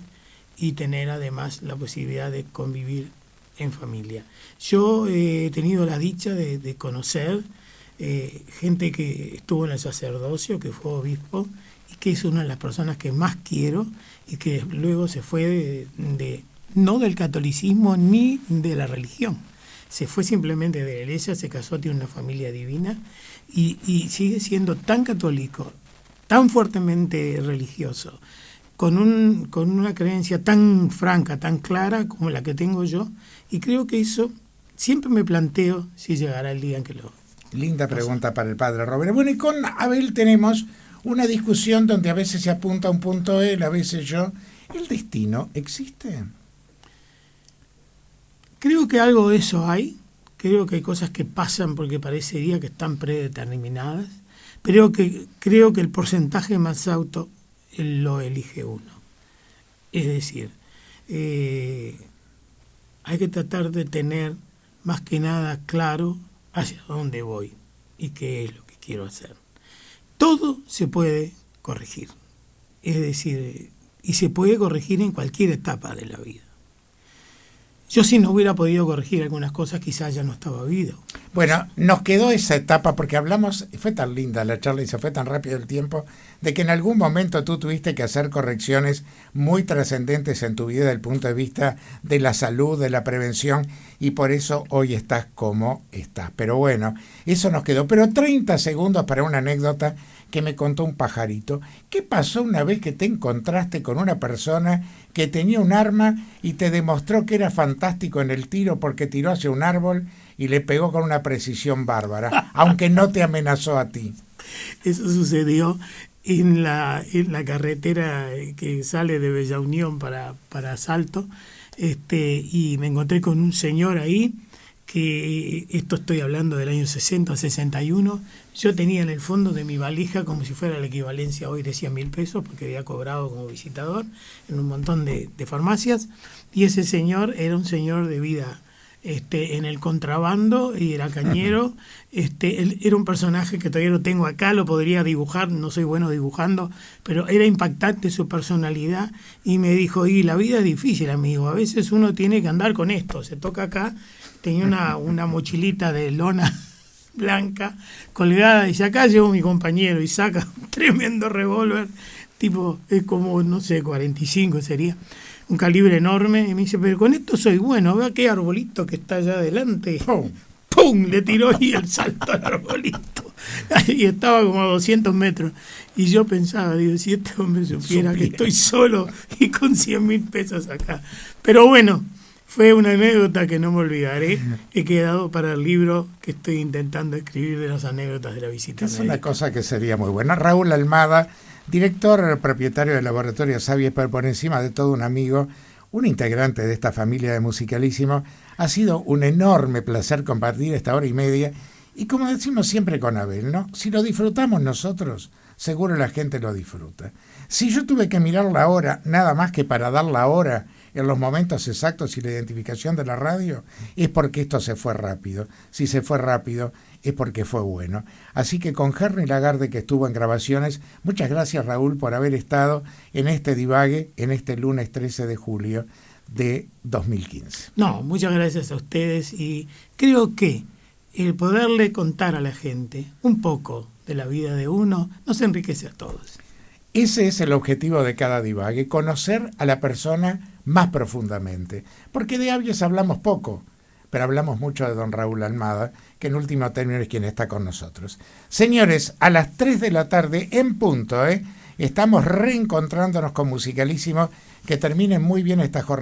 y tener además la posibilidad de convivir en familia. Yo he tenido la dicha de conocer gente que estuvo en el sacerdocio, que fue obispo, y que es una de las personas que más quiero, y que luego se fue no del catolicismo ni de la religión. Se fue simplemente de la iglesia, se casó, tiene una familia divina y sigue siendo tan católico, tan fuertemente religioso, con una creencia tan franca, tan clara como la que tengo yo, y creo que eso siempre me planteo si llegará el día en que lo... Linda pregunta para el padre Roberto. Bueno, y con Abel tenemos una discusión donde a veces se apunta a un punto él, a veces yo. ¿El destino existe? Creo que algo de eso hay. Creo que hay cosas que pasan porque parecería que están predeterminadas. Pero creo que el porcentaje más alto lo elige uno. Es decir, hay que tratar de tener más que nada claro hacia dónde voy y qué es lo que quiero hacer. Todo se puede corregir. Es decir, y se puede corregir en cualquier etapa de la vida. Yo, si no hubiera podido corregir algunas cosas, quizás ya no estaba vivo. Bueno, nos quedó esa etapa porque hablamos, fue tan linda la charla y se fue tan rápido el tiempo, de que en algún momento tú tuviste que hacer correcciones muy trascendentes en tu vida desde el punto de vista de la salud, de la prevención, y por eso hoy estás como estás. Pero bueno, eso nos quedó. Pero 30 segundos para una anécdota que me contó un pajarito. ¿Qué pasó una vez que te encontraste con una persona que tenía un arma y te demostró que era fantástico en el tiro porque tiró hacia un árbol y le pegó con una precisión bárbara, aunque no te amenazó a ti? Eso sucedió en la carretera que sale de Bella Unión para Salto, y me encontré con un señor ahí que esto estoy hablando del año 60, 61, yo tenía en el fondo de mi valija como si fuera la equivalencia hoy de 100.000 pesos, porque había cobrado como visitador en un montón de farmacias, y ese señor era un señor de vida en el contrabando y era cañero. Él era un personaje que todavía lo tengo acá, lo podría dibujar, no soy bueno dibujando, pero era impactante su personalidad, y me dijo, y la vida es difícil, amigo, a veces uno tiene que andar con esto, se toca acá. Tenía una mochilita de lona blanca colgada, y dice, acá llegó mi compañero y saca un tremendo revólver, tipo, es como, no sé, 45 sería, un calibre enorme, y me dice, pero con esto soy bueno, vea qué arbolito que está allá adelante. ¡Pum! ¡Pum! Le tiró y el salto al arbolito. Y estaba como a 200 metros. Y yo pensaba, digo, si este hombre supiera que estoy solo y con 100.000 pesos acá. Pero bueno, fue una anécdota que no me olvidaré. He quedado para el libro que estoy intentando escribir de las anécdotas de la visita Es médica. una cosa que sería muy buena. Raúl Almada, director, propietario del laboratorio Xavier, pero por encima de todo un amigo, un integrante de esta familia de Musicalísimo. Ha sido un enorme placer compartir esta hora y media. Y como decimos siempre con Abel, ¿no? Si lo disfrutamos nosotros, seguro la gente lo disfruta. Si yo tuve que mirar la hora nada más que para dar la hora en los momentos exactos y la identificación de la radio, es porque esto se fue rápido. Si se fue rápido, es porque fue bueno. Así que con Henry Lagarde, que estuvo en grabaciones, muchas gracias, Raúl, por haber estado en este divague, en este lunes 13 de julio de 2015. No, muchas gracias a ustedes, y creo que el poderle contar a la gente un poco de la vida de uno nos enriquece a todos. Ese es el objetivo de cada divague, conocer a la persona más profundamente. Porque de Abies hablamos poco, pero hablamos mucho de don Raúl Almada, que en último término es quien está con nosotros. Señores, a las 3 de la tarde en punto, estamos reencontrándonos con Musicalísimo. Que termine muy bien esta jornada.